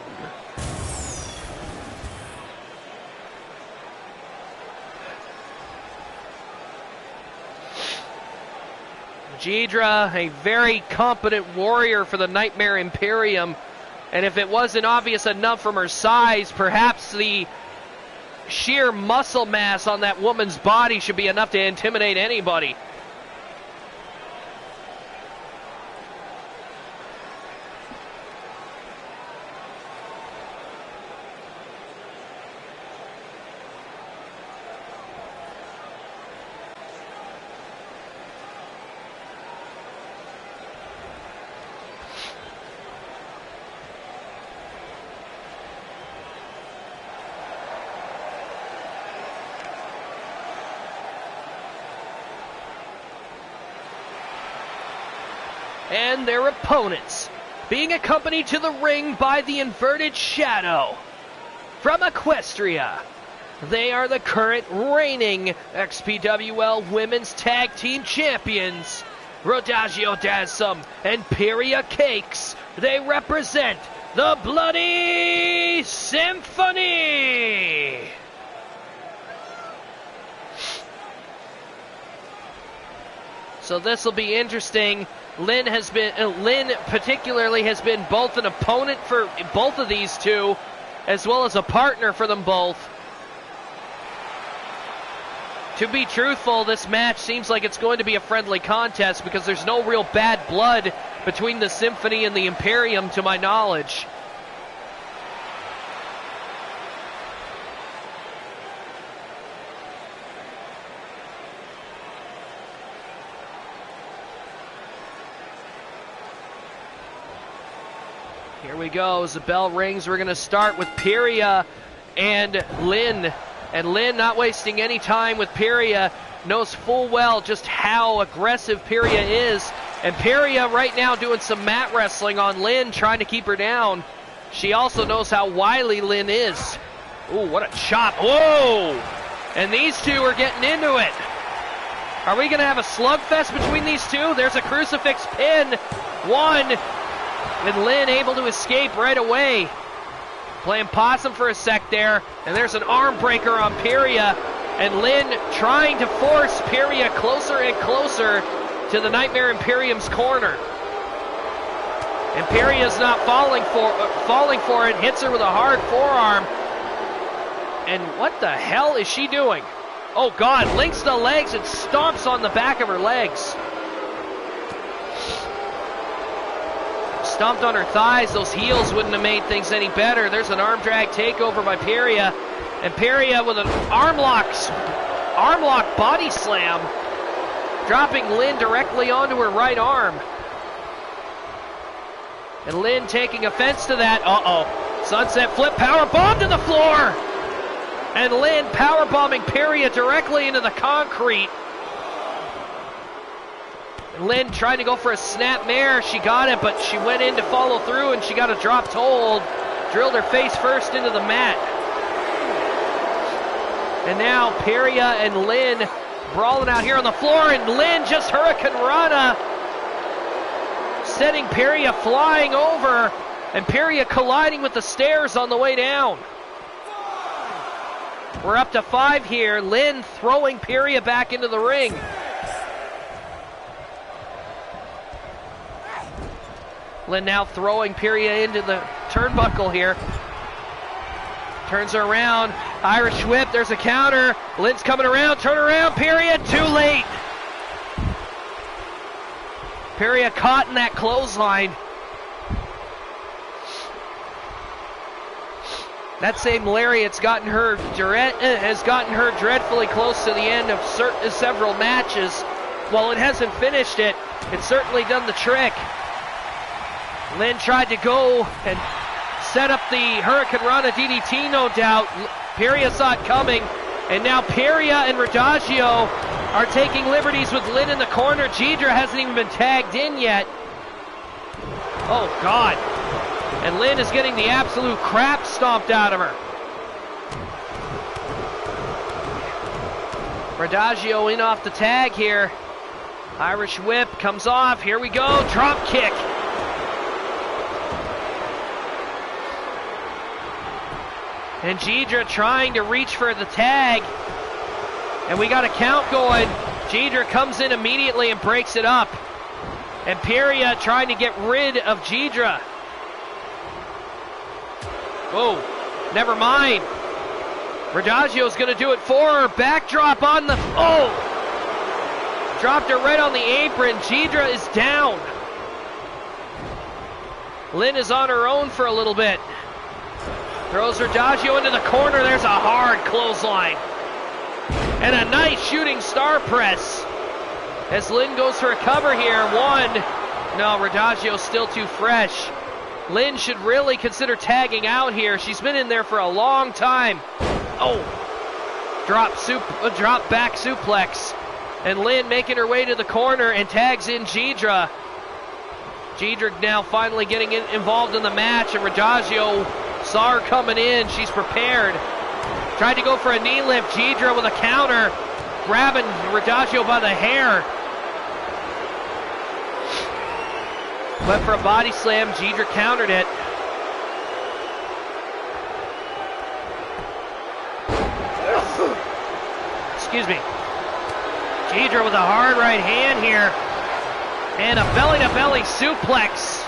Jidra, a very competent warrior for the Nightmare Imperium, and if it wasn't obvious enough from her size, perhaps the sheer muscle mass on that woman's body should be enough to intimidate anybody. and their opponents, being accompanied to the ring by the Inverted Shadow. From Equestria, they are the current reigning XPWL Women's Tag Team Champions, Rodagio Dasum and Pyria Cakes. They represent the Bloody Symphony. So this will be interesting. Lynn particularly has been both an opponent for both of these two, as well as a partner for them both. To be truthful, this match seems like it's going to be a friendly contest because there's no real bad blood between the Symphony and the Imperium, to my knowledge. Here we go. As the bell rings, we're going to start with Pyria and Lynn. And Lynn, not wasting any time with Pyria, knows full well just how aggressive Pyria is. And Pyria right now doing some mat wrestling on Lynn, trying to keep her down. She also knows how wily Lynn is. Ooh, what a chop. Whoa! And these two are getting into it. Are we going to have a slugfest between these two? There's a crucifix pin. One. And Lynn able to escape right away. Playing possum for a sec there. And there's an arm breaker on Pyria. And Lynn trying to force Pyria closer and closer to the Nightmare Imperium's corner. And Pyria's not falling for it. Hits her with a hard forearm. And what the hell is she doing? Oh God, links the legs and stomps on the back of her legs. Stomped on her thighs. Those heels wouldn't have made things any better. There's an arm drag takeover by Pyria. And Pyria with an arm lock body slam, dropping Lynn directly onto her right arm. And Lynn taking offense to that. Uh-oh. Sunset flip, power bomb to the floor. And Lynn power bombing Pyria directly into the concrete. And Lynn trying to go for a snap mare. She got it, but she went in to follow through, and she got a dropped hold. Drilled her face first into the mat. And now Pyria and Lynn brawling out here on the floor, and Lynn just Hurricane Rana, sending Pyria flying over, and Pyria colliding with the stairs on the way down. We're up to 5 here. Lynn throwing Pyria back into the ring. Lynn now throwing Pyria into the turnbuckle here. Turns her around. Irish whip. There's a counter. Lynn's coming around. Turn around. Pyria. Too late. Pyria caught in that clothesline. That same lariat's gotten her has gotten her dreadfully close to the end of several matches. While it hasn't finished it, it's certainly done the trick. Lynn tried to go and set up the Hurricane Rana DDT, no doubt. Pyria saw it coming, and now Pyria and Rodagio are taking liberties with Lynn in the corner. Jidra hasn't even been tagged in yet. Oh, God. And Lynn is getting the absolute crap stomped out of her. Rodagio in off the tag here. Irish whip comes off. Here we go. Drop kick. And Jidra trying to reach for the tag. And we got a count going. Jidra comes in immediately and breaks it up. And Pyria trying to get rid of Jidra. Whoa, never mind. Rodagio's going to do it for her. Backdrop on the... Oh! Dropped her right on the apron. Jidra is down. Lynn is on her own for a little bit. Throws Rodagio into the corner. There's a hard clothesline. And a nice shooting star press. As Lynn goes for a cover here. One. No, Rodagio's still too fresh. Lynn should really consider tagging out here. She's been in there for a long time. Oh. Drop back suplex. And Lynn making her way to the corner and tags in Jidra. Jadric now finally getting involved in the match, and Radagio saw her coming in. She's prepared. Tried to go for a knee lift. Jadric with a counter, grabbing Radagio by the hair. Went for a body slam. Jadric countered it. Excuse me. Jadric with a hard right hand here. And a belly-to-belly suplex.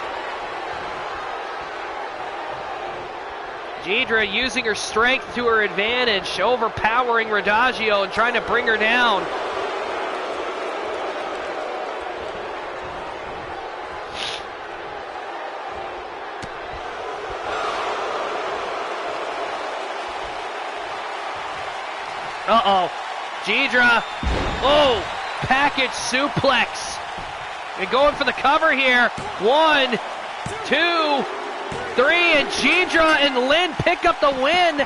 Jadric using her strength to her advantage, overpowering Radagio and trying to bring her down. Uh-oh. Jadric. Oh, package suplex. And going for the cover here. 1, 2, 3, and Jadric and Lynn pick up the win.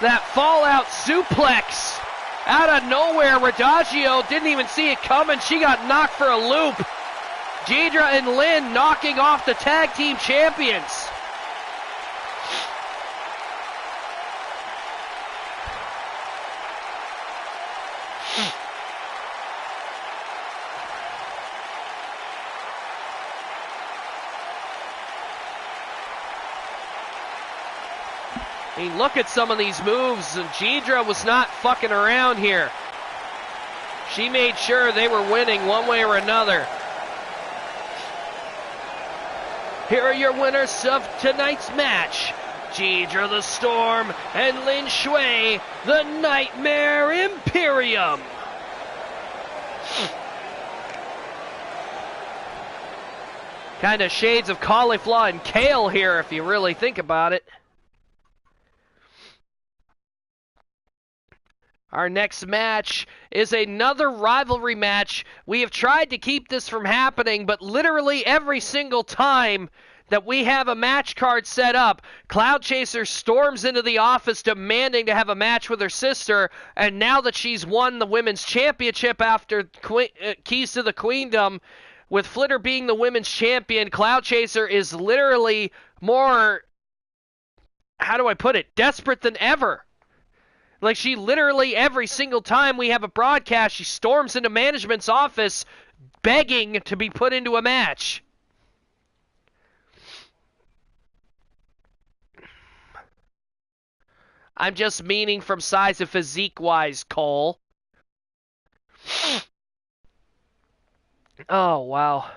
That fallout suplex out of nowhere. Radagio didn't even see it coming. She got knocked for a loop. Jadric and Lynn knocking off the tag team champions. I mean, look at some of these moves, and Jadric was not fucking around here. She made sure they were winning one way or another. Here are your winners of tonight's match. Jadric the Storm and Lin Shui, the Nightmare Imperium. Kind of shades of cauliflower and kale here if you really think about it. Our next match is another rivalry match. We have tried to keep this from happening, but literally every single time that we have a match card set up, Cloud Chaser storms into the office demanding to have a match with her sister, and now that she's won the Women's Championship after Keys to the Queendom, with Flitter being the Women's Champion, Cloud Chaser is literally more, how do I put it, desperate than ever. Like, she literally, every single time we have a broadcast, she storms into management's office begging to be put into a match. I'm just meaning from size and physique-wise, Cole. Oh, wow.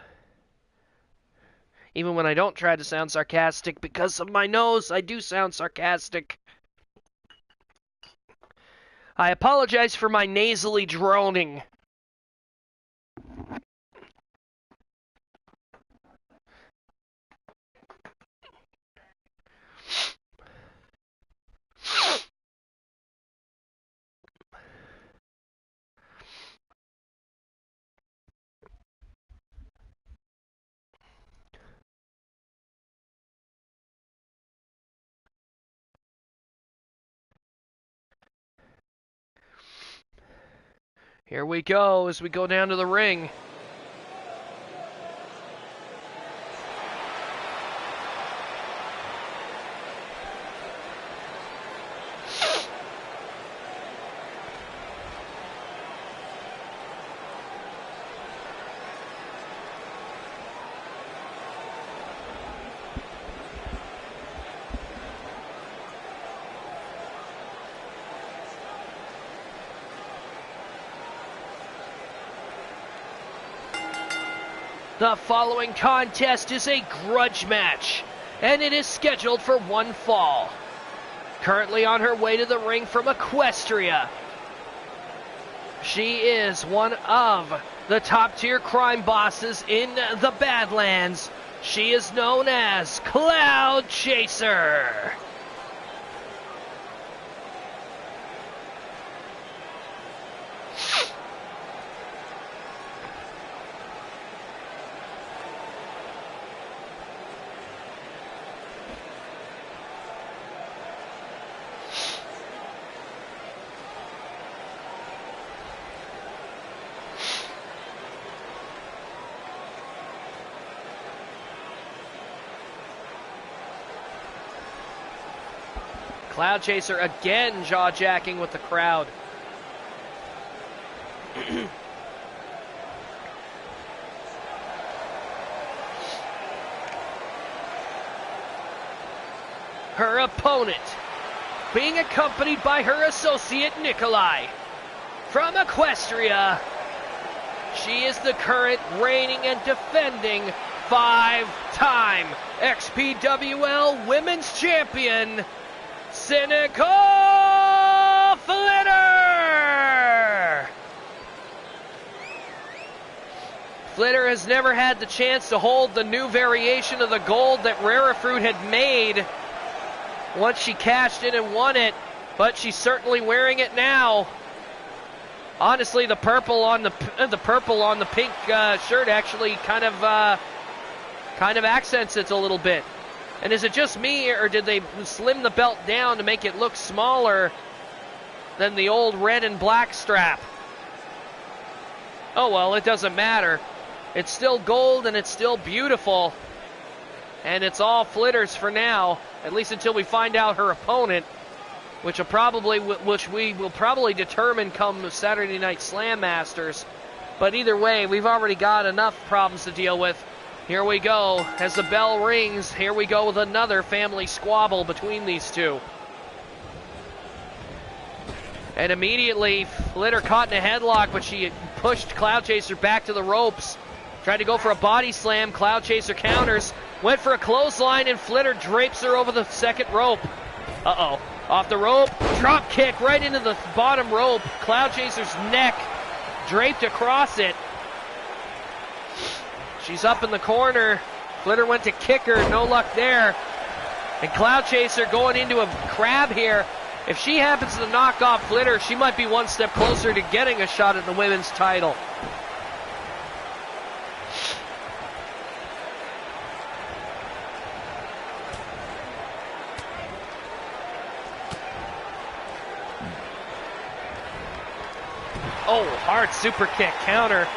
Even when I don't try to sound sarcastic, because of my nose, I do sound sarcastic. I apologize for my nasally droning. Here we go as we go down to the ring. The following contest is a grudge match, and it is scheduled for one fall. Currently on her way to the ring from Equestria, she is one of the top-tier crime bosses in the Badlands. She is known as Cloud Chaser. Cloud Chaser again jaw-jacking with the crowd. Her opponent, being accompanied by her associate Nikolai. From Equestria, she is the current reigning and defending 5-time XPWL Women's Champion, Cynical Flitter! Flitter has never had the chance to hold the new variation of the gold that Rarefruit had made once she cashed in and won it, but she's certainly wearing it now. Honestly, the purple on the pink shirt actually kind of accents it a little bit. And is it just me, or did they slim the belt down to make it look smaller than the old red and black strap? Oh well, it doesn't matter. It's still gold and it's still beautiful. And it's all Flitters for now, at least until we find out her opponent, which we will probably determine come Saturday Night Slam Masters. But either way, we've already got enough problems to deal with. Here we go. As the bell rings, here we go with another family squabble between these two. And immediately, Flitter caught in a headlock, but she pushed Cloud Chaser back to the ropes. Tried to go for a body slam. Cloud Chaser counters. Went for a clothesline, and Flitter drapes her over the second rope. Uh-oh. Off the rope. Drop kick right into the bottom rope. Cloud Chaser's neck draped across it. She's up in the corner. Flitter went to kick her. No luck there. And Cloud Chaser going into a crab here. If she happens to knock off Flitter, she might be one step closer to getting a shot at the women's title. Oh, hard super kick counter.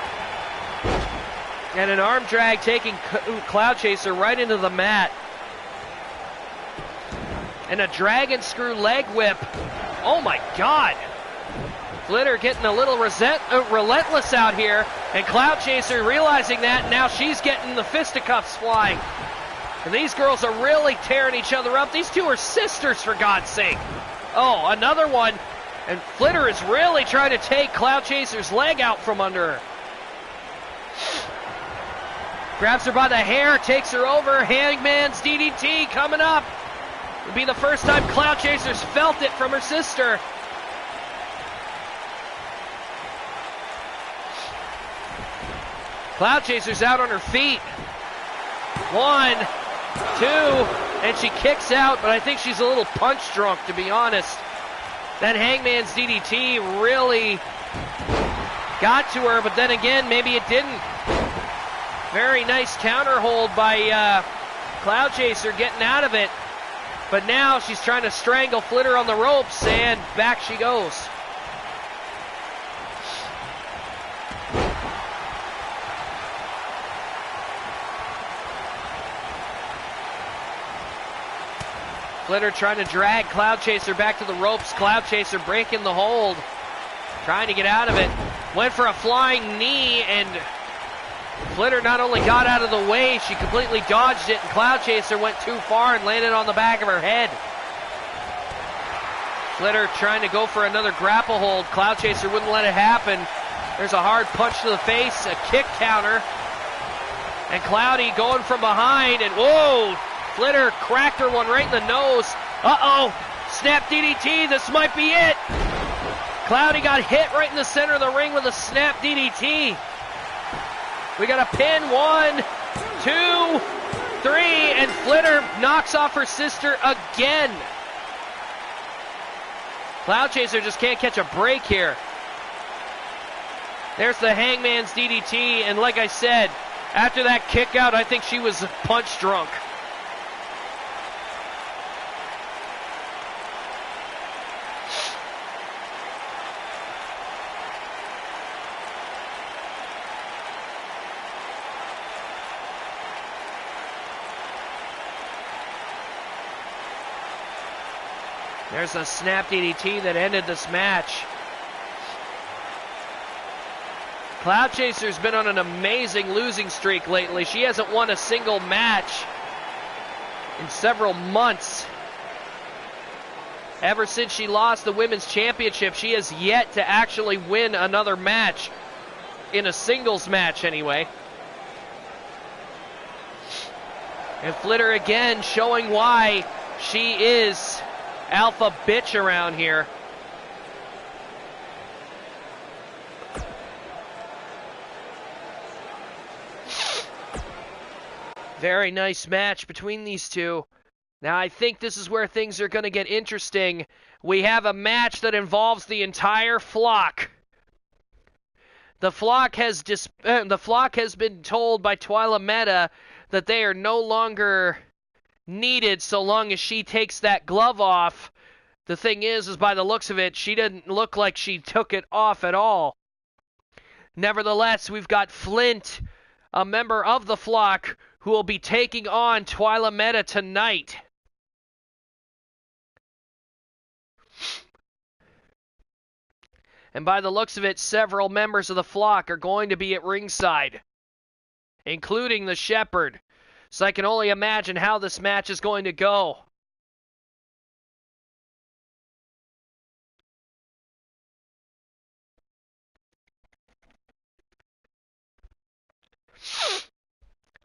And an arm drag taking Cloud Chaser right into the mat. And a dragon screw leg whip. Oh my God. Flitter getting a little relentless out here. And Cloud Chaser realizing that, now she's getting the fisticuffs flying. And these girls are really tearing each other up. These two are sisters, for God's sake. Oh, another one. And Flitter is really trying to take Cloud Chaser's leg out from under her. Grabs her by the hair, takes her over. Hangman's DDT coming up. It'll be the first time Cloud Chaser's felt it from her sister. Cloud Chaser's out on her feet. 1, 2, and she kicks out, but I think she's a little punch drunk, to be honest. That Hangman's DDT really got to her, but then again, maybe it didn't. Very nice counter hold by Cloud Chaser getting out of it. But now she's trying to strangle Flitter on the ropes, and back she goes. Flitter trying to drag Cloud Chaser back to the ropes. Cloud Chaser breaking the hold. Trying to get out of it. Went for a flying knee, and Flitter not only got out of the way, she completely dodged it, and Cloud Chaser went too far and landed on the back of her head. Flitter trying to go for another grapple hold. Cloud Chaser wouldn't let it happen. There's a hard punch to the face, a kick counter. And Cloudy going from behind, and whoa! Flitter cracked her one right in the nose. Uh-oh! Snap DDT, this might be it! Cloudy got hit right in the center of the ring with a snap DDT. We got a pin, 1, 2, 3, and Flitter knocks off her sister again. Cloud Chaser just can't catch a break here. There's the Hangman's DDT, and like I said, after that kick out, I think she was punch drunk. There's a snap DDT that ended this match. Cloud Chaser's been on an amazing losing streak lately. She hasn't won a single match in several months. Ever since she lost the Women's Championship, she has yet to actually win another match, in a singles match anyway. And Flitter again showing why she is alpha bitch around here. Very nice match between these two. Now I think this is where things are going to get interesting. We have a match that involves the entire flock. The flock has been told by Twyla Meta that they are no longer needed so long as she takes that glove off. The thing is by the looks of it, she didn't look like she took it off at all. Nevertheless, we've got Flint, a member of the flock, who will be taking on Twyla Meta tonight. And by the looks of it, several members of the flock are going to be at ringside, including the Shepherd. So I can only imagine how this match is going to go.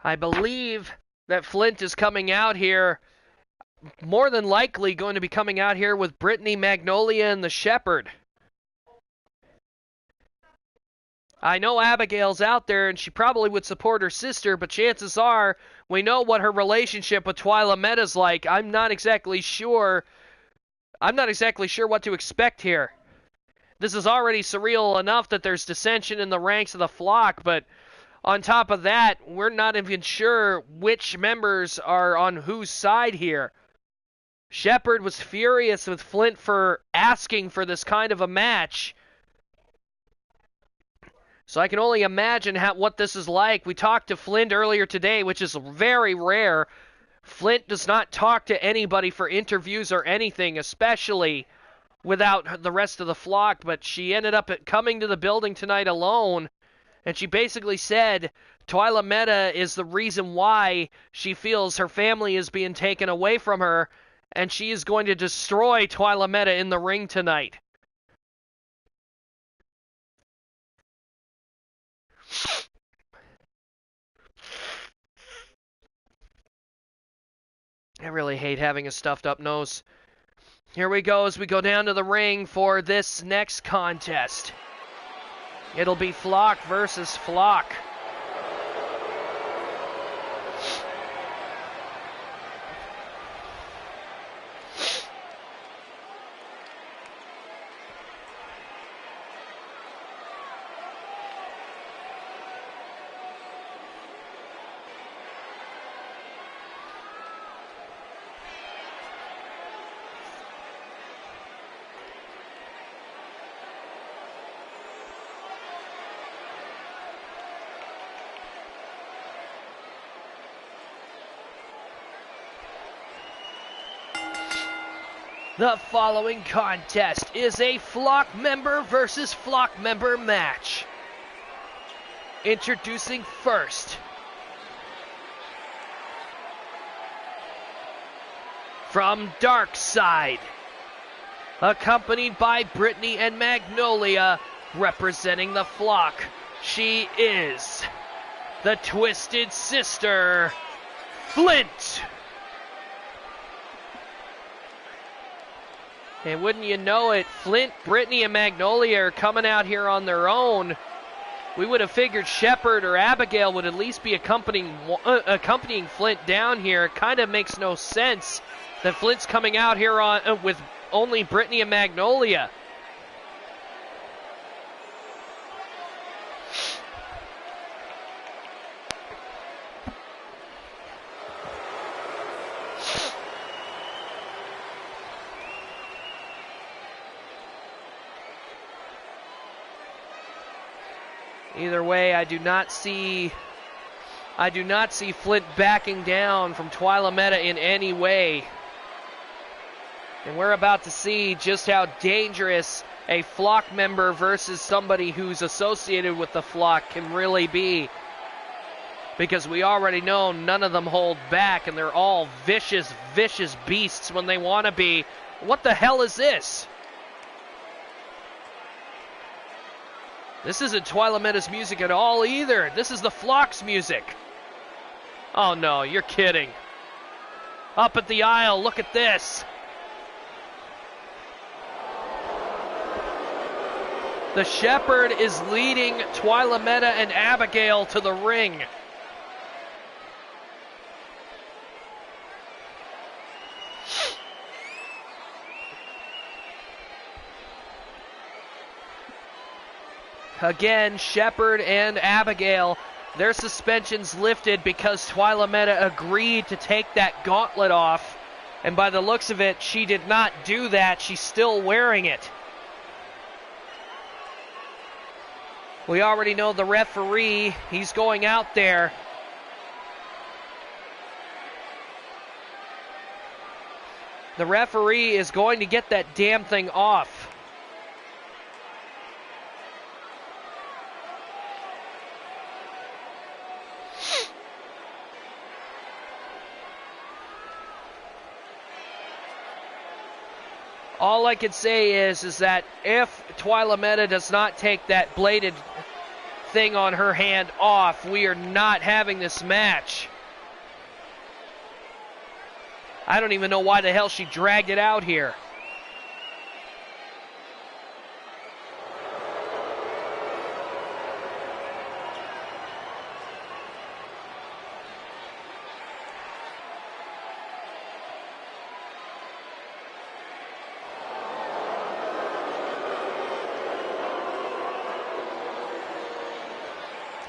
I believe that Flint is coming out here, more than likely going to be coming out here with Brittany, Magnolia, and the Shepherd. I know Abigail's out there, and she probably would support her sister, but chances are we know what her relationship with Twyla Meta's like. I'm not exactly sure what to expect here. This is already surreal enough that there's dissension in the ranks of the flock, but on top of that, we're not even sure which members are on whose side here. Shepherd was furious with Flint for asking for this kind of a match. So I can only imagine what this is like. We talked to Flint earlier today, which is very rare. Flint does not talk to anybody for interviews or anything, especially without the rest of the flock, but she ended up coming to the building tonight alone, and she basically said Twyla Meta is the reason why she feels her family is being taken away from her, and she is going to destroy Twyla Meta in the ring tonight. I really hate having a stuffed up nose. Here we go as we go down to the ring for this next contest. It'll be Flock versus Flock. The following contest is a Flock member versus Flock member match. Introducing first, from Dark Side, accompanied by Brittany and Magnolia, representing the Flock, she is the Twisted Sister, Flint. And wouldn't you know it, Flint, Brittany, and Magnolia are coming out here on their own. We would have figured Shepherd or Abigail would at least be accompanying Flint down here. It kind of makes no sense that Flint's coming out here with only Brittany and Magnolia. Either way, I do not see Flint backing down from Twyla Meta in any way. And we're about to see just how dangerous a flock member versus somebody who's associated with the flock can really be. Because we already know none of them hold back, and they're all vicious, vicious beasts when they want to be. What the hell is this? This isn't Twyla Metta's music at all either. This is the flock's music. Oh no, you're kidding. Up at the aisle, look at this. The Shepherd is leading Twyla Metta and Abigail to the ring. Again, Shepherd and Abigail, their suspensions lifted because Twyla Metta agreed to take that gauntlet off. And by the looks of it, she did not do that. She's still wearing it. We already know the referee, he's going out there. The referee is going to get that damn thing off. All I can say is that if Twyla Metta does not take that bladed thing on her hand off, we are not having this match. I don't even know why the hell she dragged it out here.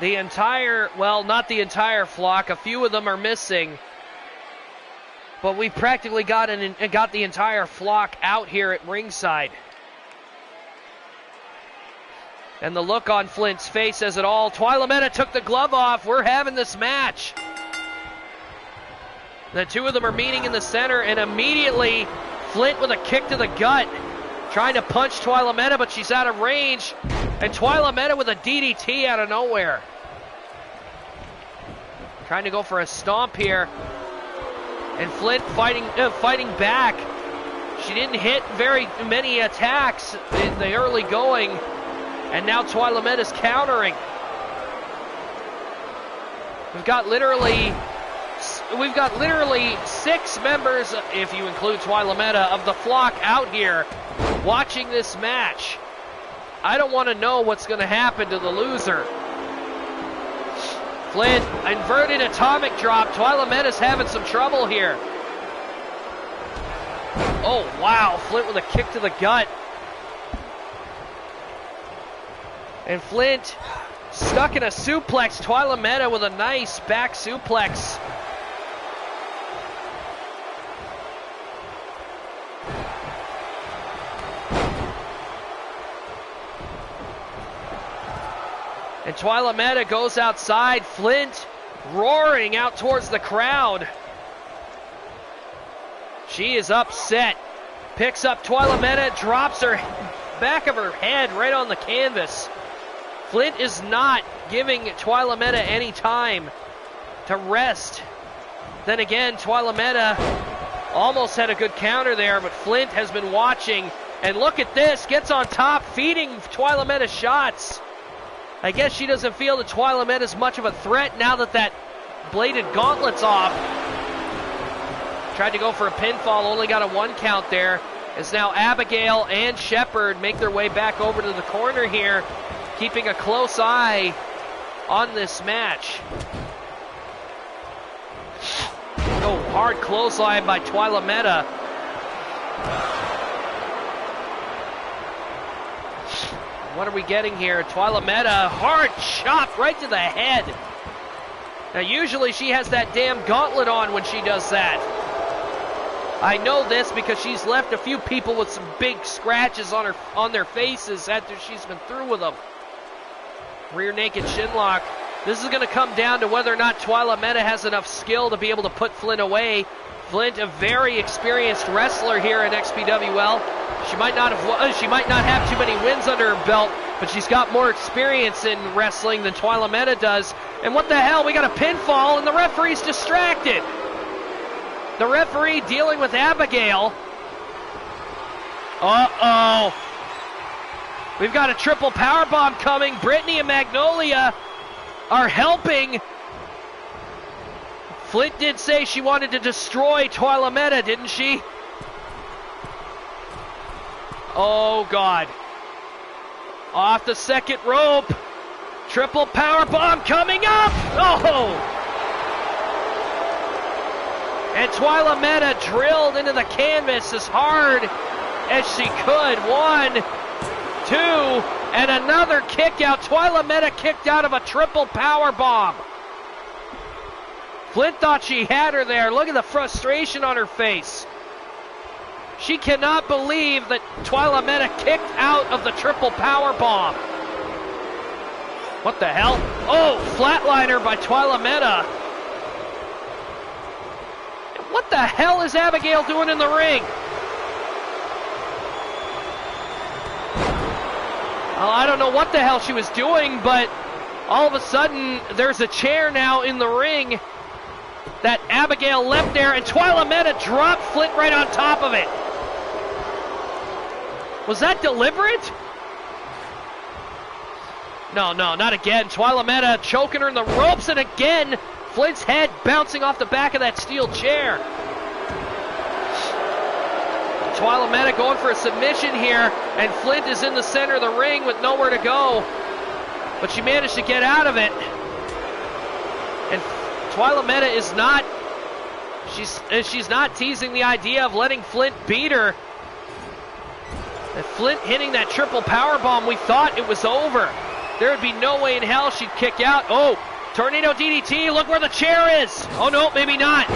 The entire, well, not the entire flock, a few of them are missing. But we practically got the entire flock out here at ringside. And the look on Flint's face says it all. Twyla Metta took the glove off. We're having this match. The two of them are meeting in the center, and immediately Flint with a kick to the gut. Trying to punch Twyla Metta, but she's out of range. And Twyla Metta with a DDT out of nowhere. Trying to go for a stomp here. And Flint fighting back. She didn't hit very many attacks in the early going. And now Twyla Metta's countering. We've got literally 6 members, if you include Twyla Metta, of the flock out here watching this match. I don't want to know what's going to happen to the loser. Flint, inverted atomic drop. Twyla Metta's having some trouble here. Oh, wow. Flint with a kick to the gut. And Flint stuck in a suplex. Twyla Metta with a nice back suplex. And Twyla Metta goes outside. Flint roaring out towards the crowd. She is upset. Picks up Twyla Metta, drops her back of her head right on the canvas. Flint is not giving Twyla Metta any time to rest. Then again, Twyla Metta almost had a good counter there, but Flint has been watching. And look at this, gets on top, feeding Twyla Metta shots. I guess she doesn't feel that Twyla Metta is much of a threat now that that bladed gauntlet's off. Tried to go for a pinfall, only got a 1 count there. As now Abigail and Shepherd make their way back over to the corner here, keeping a close eye on this match. Oh, hard clothesline by Twyla Metta. What are we getting here? Twyla Metta, hard chop right to the head. Now usually she has that damn gauntlet on when she does that. I know this because she's left a few people with some big scratches on their faces after she's been through with them. Rear naked shinlock. This is going to come down to whether or not Twyla Metta has enough skill to be able to put Flint away. Flint, a very experienced wrestler here in XPWL. She might not have too many wins under her belt, but she's got more experience in wrestling than Twyla Meta does. And what the hell? We got a pinfall, and the referee's distracted. The referee dealing with Abigail. Uh-oh. We've got a triple powerbomb coming. Brittany and Magnolia are helping. Flint did say she wanted to destroy Twyla Meta, didn't she? Oh, God. Off the second rope. Triple powerbomb coming up. Oh! And Twyla Meta drilled into the canvas as hard as she could. 1, 2, and another kick out. Twyla Meta kicked out of a triple powerbomb. Flint thought she had her there. Look at the frustration on her face. She cannot believe that Twyla Meta kicked out of the triple powerbomb. What the hell? Oh, flatliner by Twyla Meta. What the hell is Abigail doing in the ring? Well, I don't know what the hell she was doing, but all of a sudden there's a chair now in the ring that Abigail left there, and Twyla Meta dropped Flint right on top of it. Was that deliberate? No, not again. Twyla Meta choking her in the ropes, and again, Flint's head bouncing off the back of that steel chair. Twyla Meta going for a submission here, and Flint is in the center of the ring with nowhere to go. But she managed to get out of it. And Twyla Meta is not, she's not teasing the idea of letting Flint beat her. And Flint hitting that triple powerbomb, we thought it was over. There would be no way in hell she'd kick out. Oh, tornado DDT, look where the chair is. Oh no, maybe not.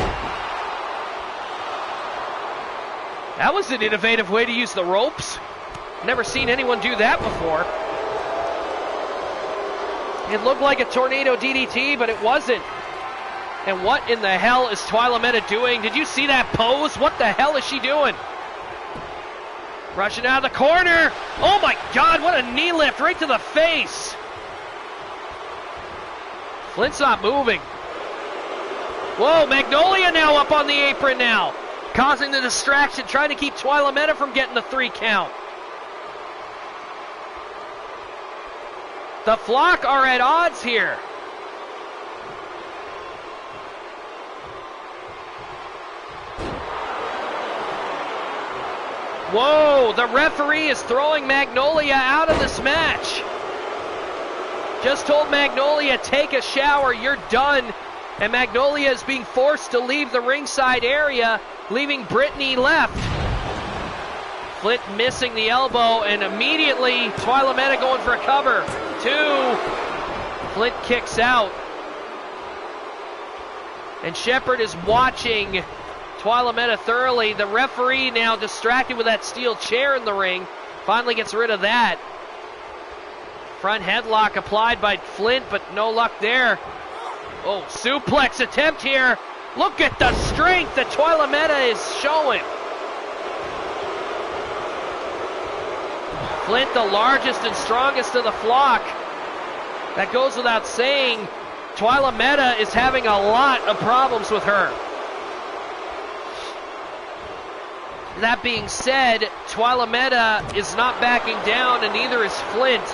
That was an innovative way to use the ropes. Never seen anyone do that before. It looked like a tornado DDT, but it wasn't. And what in the hell is Twyla Meta doing? Did you see that pose? What the hell is she doing? Rushing out of the corner. Oh my God, what a knee lift right to the face. Flint's not moving. Whoa, Magnolia now up on the apron now. Causing the distraction, trying to keep Twyla Meta from getting the 3 count. The Flock are at odds here. Whoa, the referee is throwing Magnolia out of this match. Just told Magnolia, take a shower, you're done. And Magnolia is being forced to leave the ringside area, leaving Brittany left. Flint missing the elbow, and immediately Twyla Meta going for a cover. 2. Flint kicks out. And Shepard is watching Twyla Meta thoroughly. The referee now distracted with that steel chair in the ring. Finally gets rid of that. Front headlock applied by Flint, but no luck there. Oh, suplex attempt here. Look at the strength that Twyla Meta is showing. Flint, the largest and strongest of the Flock. That goes without saying. Twyla Meta is having a lot of problems with her. That being said, Twyla Meta is not backing down, and neither is Flint.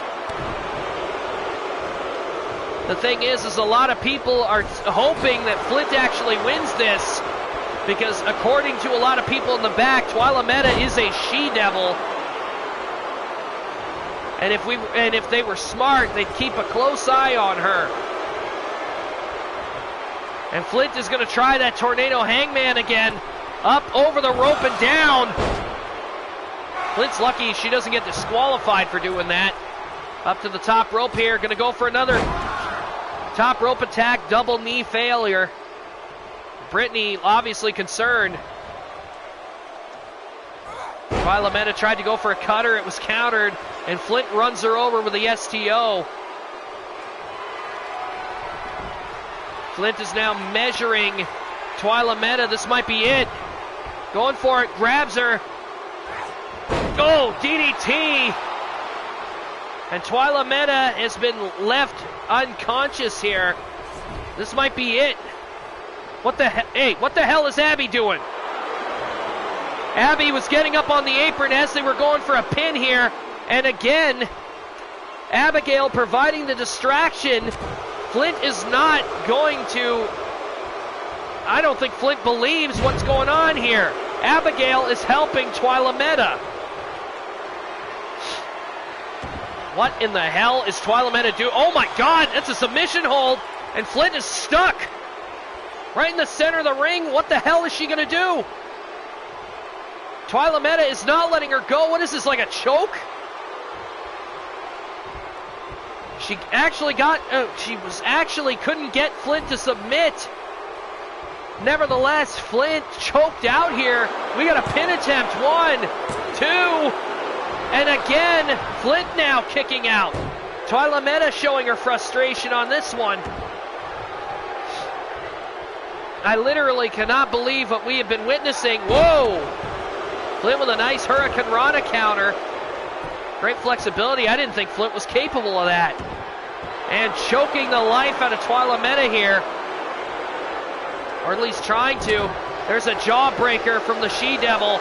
The thing is a lot of people are hoping that Flint actually wins this, because according to a lot of people in the back, Twyla Meta is a she-devil. And if they were smart, they'd keep a close eye on her. And Flint is going to try that tornado hangman again. Up over the rope and down. Flint's lucky she doesn't get disqualified for doing that. Up to the top rope here. Going to go for another top rope attack. Double knee failure. Brittany obviously concerned. Twyla Meta tried to go for a cutter. It was countered. And Flint runs her over with the STO. Flint is now measuring Twyla Meta. This might be it. Going for it. Grabs her. Oh, DDT. And Twyla Meta has been left unconscious here. This might be it. What the hell? Hey, what the hell is Abby doing? Abby was getting up on the apron as they were going for a pin here. And again, Abigail providing the distraction. Flint is not going to... I don't think Flint believes what's going on here. Abigail is helping Twyla Meta. What in the hell is Twyla Meta doing? Oh my God, that's a submission hold. And Flint is stuck. Right in the center of the ring. What the hell is she going to do? Twyla Meta is not letting her go. What is this, like a choke? She actually couldn't get Flint to submit. Nevertheless, Flint choked out here. We got a pin attempt. 1, 2, and again, Flint now kicking out. Twyla Meta showing her frustration on this one. I literally cannot believe what we have been witnessing. Whoa! Flint with a nice Hurricane Rana counter. Great flexibility. I didn't think Flint was capable of that. And choking the life out of Twyla Meta here. Or at least trying to. There's a jawbreaker from the She-Devil.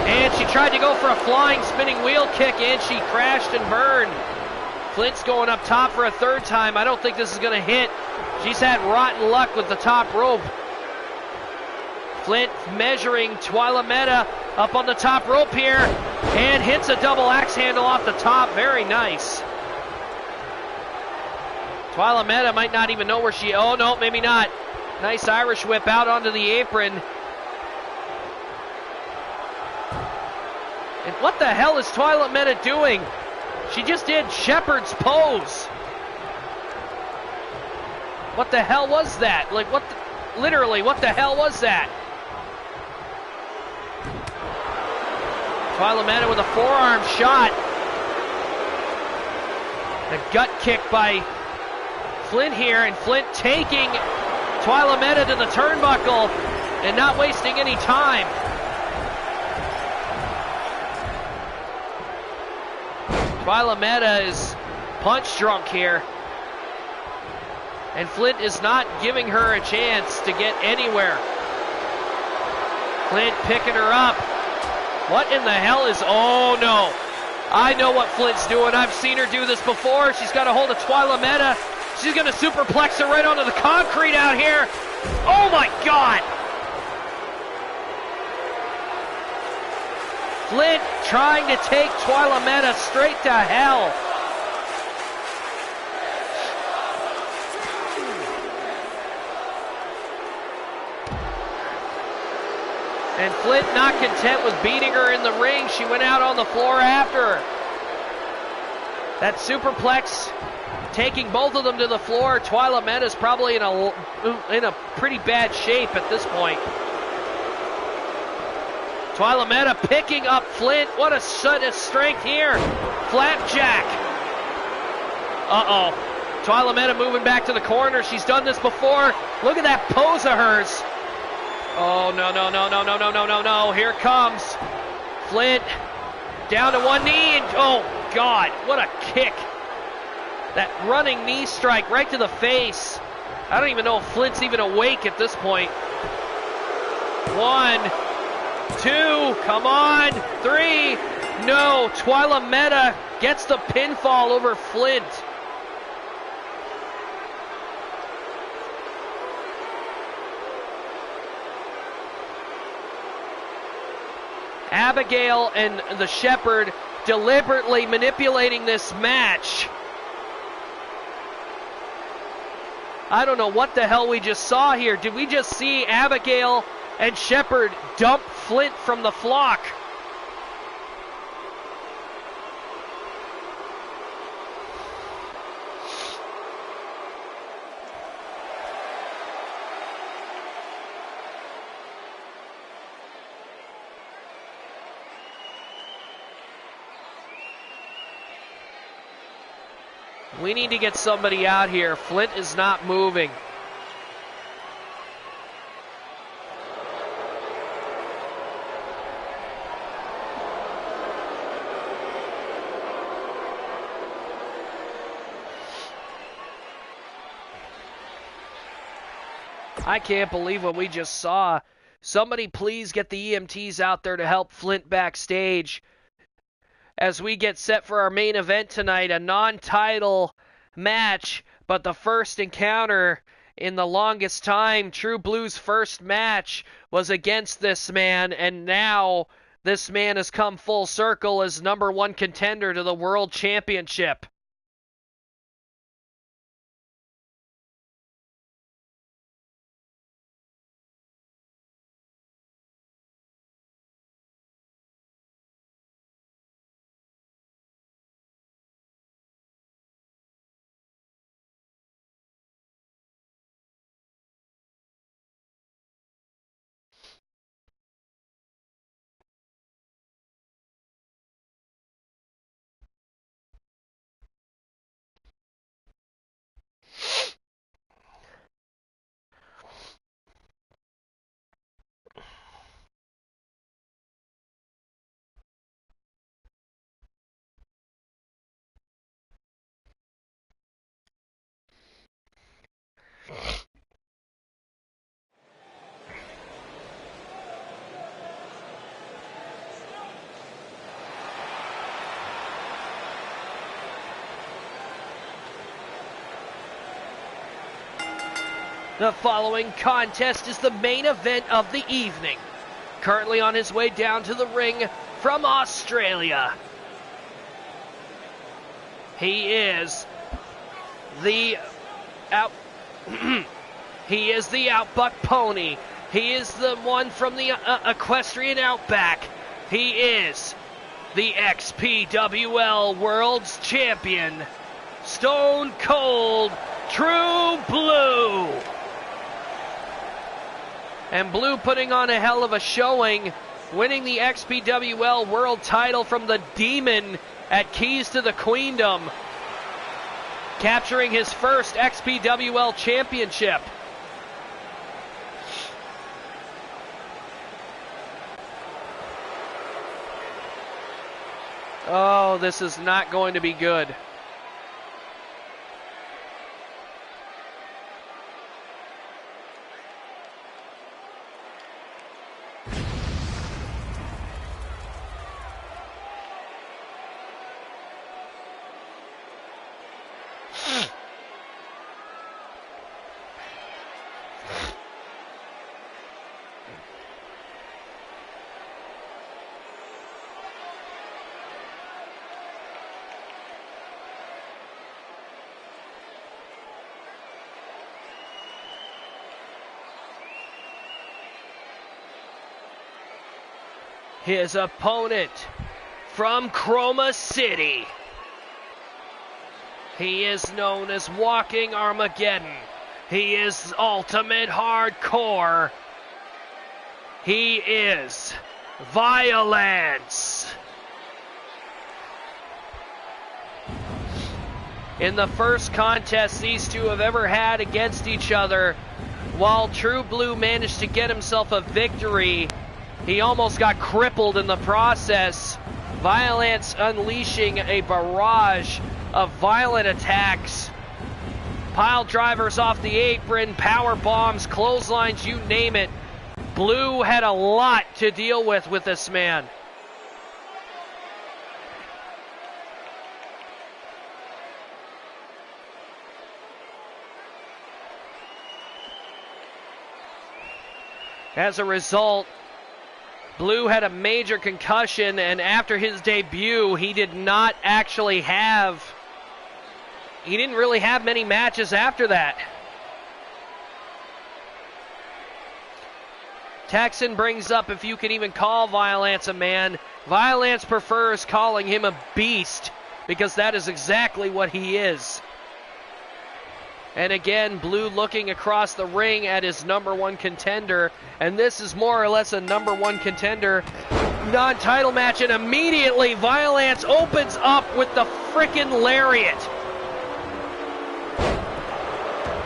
And she tried to go for a flying spinning wheel kick, and she crashed and burned. Flint's going up top for a third time. I don't think this is going to hit. She's had rotten luck with the top rope. Flint measuring Twyla Meta up on the top rope here, and hits a double axe handle off the top. Very nice. Twyla Meta might not even know where she... Oh, no, maybe not. Nice Irish whip out onto the apron. And what the hell is Twyla Meta doing? She just did Shepherd's pose. What the hell was that? Like, what the... Literally, what the hell was that? Twyla Meta with a forearm shot. The gut kick by Flint here, and Flint taking Twyla Meta to the turnbuckle and not wasting any time. Twyla Meta is punch drunk here. And Flint is not giving her a chance to get anywhere. Flint picking her up. What in the hell is... Oh, no. I know what Flint's doing. I've seen her do this before. She's got a hold of Twyla Meta. She's going to superplex her right onto the concrete out here. Oh, my God. Flint trying to take Twyla Meta straight to hell. And Flint not content with beating her in the ring. She went out on the floor after her. That superplex taking both of them to the floor. Twyla Meta's probably in a pretty bad shape at this point. Twyla Meta picking up Flint. What a sudden strength here. Flapjack. Uh-oh. Twyla Meta moving back to the corner. She's done this before. Look at that pose of hers. Oh, no, no, no, no, no, no, no, no, no. Here comes Flint down to one knee. And oh, God, what a kick. That running knee strike right to the face. I don't even know if Flint's even awake at this point. 1, 2, come on. 3, no. Twyla Meta gets the pinfall over Flint. Abigail and the Shepherd deliberately manipulating this match. I don't know what the hell we just saw here. Did we just see Abigail and Shepherd dump Flint from the flock? We need to get somebody out here. Flint is not moving. I can't believe what we just saw. Somebody please get the EMTs out there to help Flint backstage as we get set for our main event tonight, a non-title match, but the first encounter in the longest time. True Blue's first match was against this man, and now this man has come full circle as #1 contender to the World Championship. The following contest is the main event of the evening. Currently on his way down to the ring from Australia, he is the Outback Pony. He is the one from the equestrian Outback. He is the XPWL World's Champion, Stone Cold True Blue. And Blue putting on a hell of a showing, winning the XPWL World title from the Demon at Keys to the Queendom, capturing his first XPWL championship. Oh, this is not going to be good. His opponent from Chroma City. He is known as Walking Armageddon. He is Ultimate Hardcore. He is Violence. In the first contest these two have ever had against each other, while True Blue managed to get himself a victory, he almost got crippled in the process. Violence unleashing a barrage of violent attacks. Pile drivers off the apron, power bombs, clotheslines, you name it. Blue had a lot to deal with this man. As a result, Blue had a major concussion, and after his debut, he didn't really have many matches after that. Texan brings up if you can even call Violence a man. Violence prefers calling him a beast, because that is exactly what he is. And again, Blue looking across the ring at his #1 contender. And this is more or less a #1 contender non-title match. And immediately, Violence opens up with the frickin' lariat.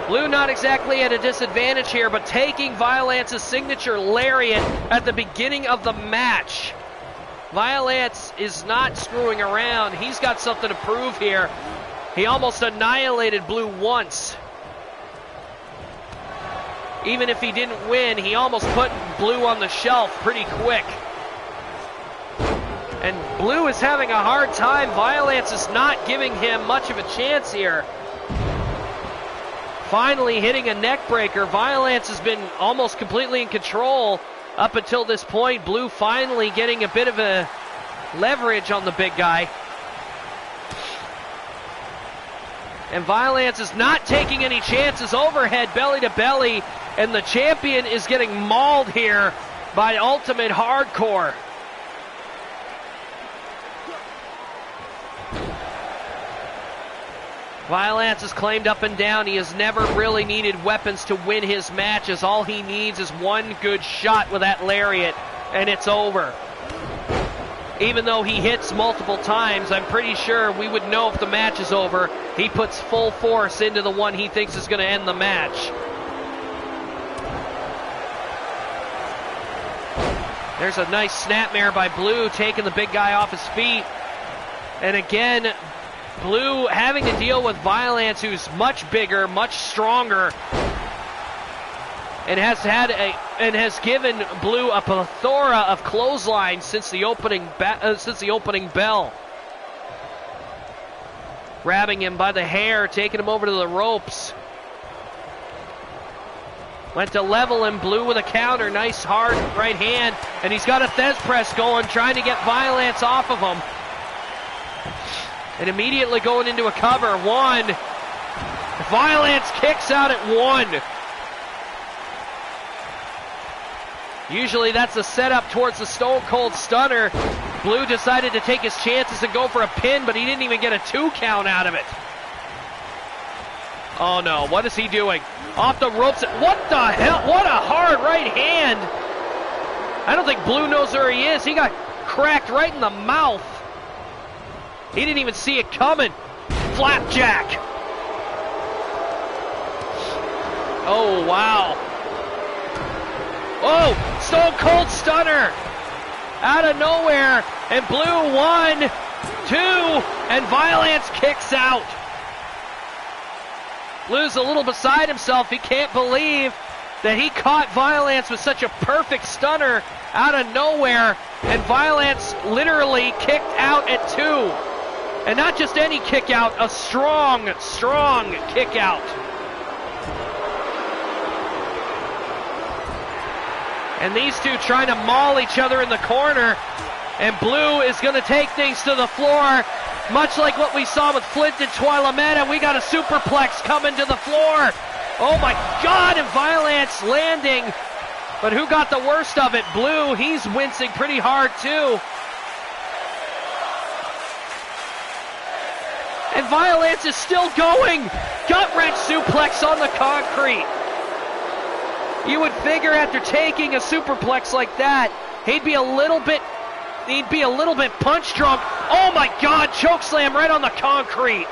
Blue not exactly at a disadvantage here, but taking Violence's signature lariat at the beginning of the match. Violence is not screwing around. He's got something to prove here. He almost annihilated Blue once. even if he didn't win, he almost put Blue on the shelf pretty quick. And Blue is having a hard time. Violence is not giving him much of a chance here. Finally hitting a neck breaker. Violence has been almost completely in control up until this point. Blue finally getting a bit of a leverage on the big guy. And Violence is not taking any chances. Overhead, belly to belly. And the champion is getting mauled here by Ultimate Hardcore. Violence is claimed up and down. He has never really needed weapons to win his matches. All he needs is one good shot with that lariat, and it's over. Even though he hits multiple times, I'm pretty sure we would know if the match is over. He puts full force into the one he thinks is going to end the match. There's a nice snapmare by Blue, taking the big guy off his feet. And again, Blue having to deal with Violence, who's much bigger, much stronger, and has given Blue a plethora of clotheslines since the opening bell. Grabbing him by the hair, taking him over to the ropes. Went to level him. Blue with a counter, nice hard right hand, and he's got a Thez press going, trying to get Violence off of him. And immediately going into a cover. One. Violence kicks out at one. Usually that's a setup towards the Stone Cold Stunner. Blue decided to take his chances and go for a pin, but he didn't even get a 2 count out of it. Oh no, what is he doing? Off the ropes. What the hell? What a hard right hand. I don't think Blue knows where he is. He got cracked right in the mouth. He didn't even see it coming. Flapjack. Oh, wow. Oh, Stone Cold Stunner. Out of nowhere. And Blue 1, 2, and Violence kicks out. Blue's a little beside himself. He can't believe that he caught Violence with such a perfect stunner out of nowhere. And Violence literally kicked out at 2. And not just any kick out, a strong, strong kick out. And these two trying to maul each other in the corner. And Blue is going to take things to the floor, much like what we saw with Flint and Twilameta. We got a superplex coming to the floor. Oh my God, and Violence landing. But who got the worst of it? Blue, he's wincing pretty hard too. And Violence is still going. Gut-wrench suplex on the concrete. You would figure after taking a superplex like that, he'd be a little bit punch drunk. Oh my God, chokeslam right on the concrete.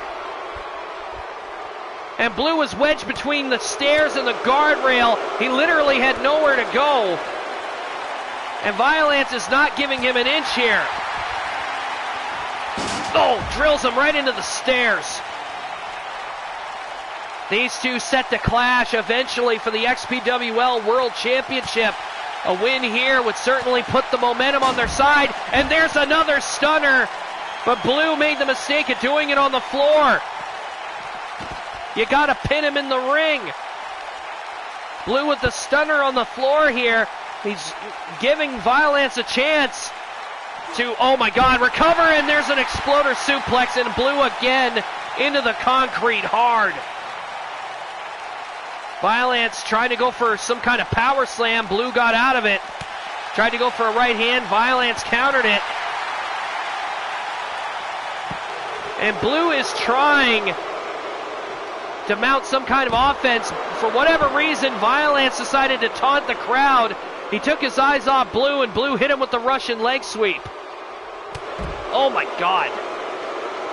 And Blue was wedged between the stairs and the guardrail. He literally had nowhere to go. And Violence is not giving him an inch here. Oh, drills him right into the stairs. These two set to clash eventually for the XPWL World Championship. A win here would certainly put the momentum on their side. And there's another stunner. But Blue made the mistake of doing it on the floor. You got to pin him in the ring. Blue with the stunner on the floor here. He's giving Violence a chance to, oh my God, recover, and there's an exploder suplex, and Blue again into the concrete hard. Violence trying to go for some kind of power slam. Blue got out of it. Tried to go for a right hand. Violence countered it. And Blue is trying to mount some kind of offense. For whatever reason, Violence decided to taunt the crowd. He took his eyes off Blue, and Blue hit him with the Russian leg sweep. Oh my God.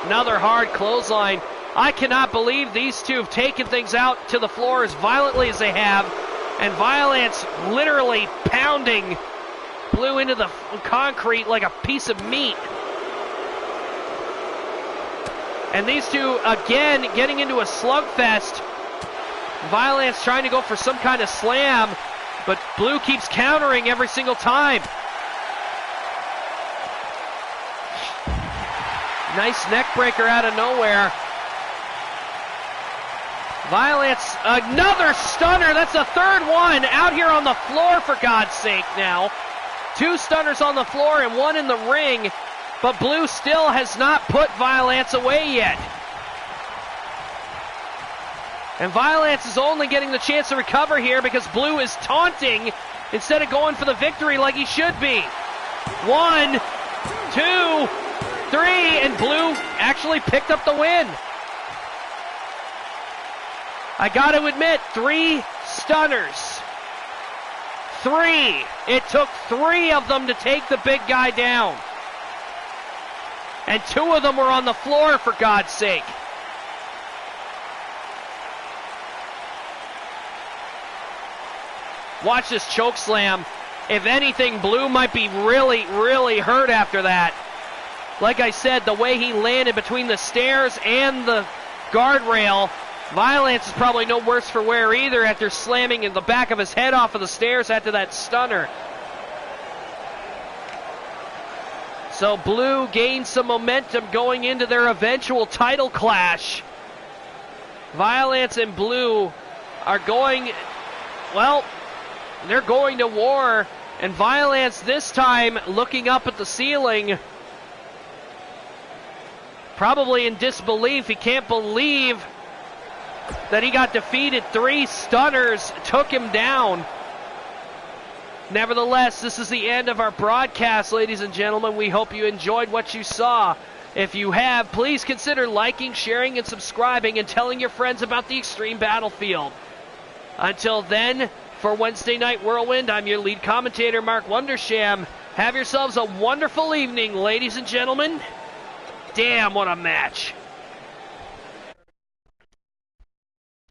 Another hard clothesline. I cannot believe these two have taken things out to the floor as violently as they have. And Violence literally pounding Blue into the concrete like a piece of meat. And these two again getting into a slugfest. Violence trying to go for some kind of slam, but Blue keeps countering every single time. Nice neck breaker out of nowhere. Violence, another stunner. That's the third one out here on the floor, for God's sake now. 2 stunners on the floor and 1 in the ring, but Blue still has not put Violence away yet. And Violence is only getting the chance to recover here because Blue is taunting instead of going for the victory like he should be. 1, 2, 3, and Blue actually picked up the win. I got to admit, 3 stunners. 3. It took 3 of them to take the big guy down. And 2 of them were on the floor, for God's sake. Watch this choke slam. If anything, Blue might be really, really hurt after that. Like I said, the way he landed between the stairs and the guardrail, Violence is probably no worse for wear either after slamming in the back of his head off of the stairs after that stunner. So Blue gained some momentum going into their eventual title clash. Violence and Blue are going, well, they're going to war, and Violence this time looking up at the ceiling, probably in disbelief. He can't believe that he got defeated. 3 stunners took him down. Nevertheless, this is the end of our broadcast, ladies and gentlemen. We hope you enjoyed what you saw. If you have, please consider liking, sharing, and subscribing, and telling your friends about the Extreme Battlefield. Until then, for Wednesday Night Whirlwind, I'm your lead commentator, Mark Wondersham. Have yourselves a wonderful evening, ladies and gentlemen. Damn, what a match.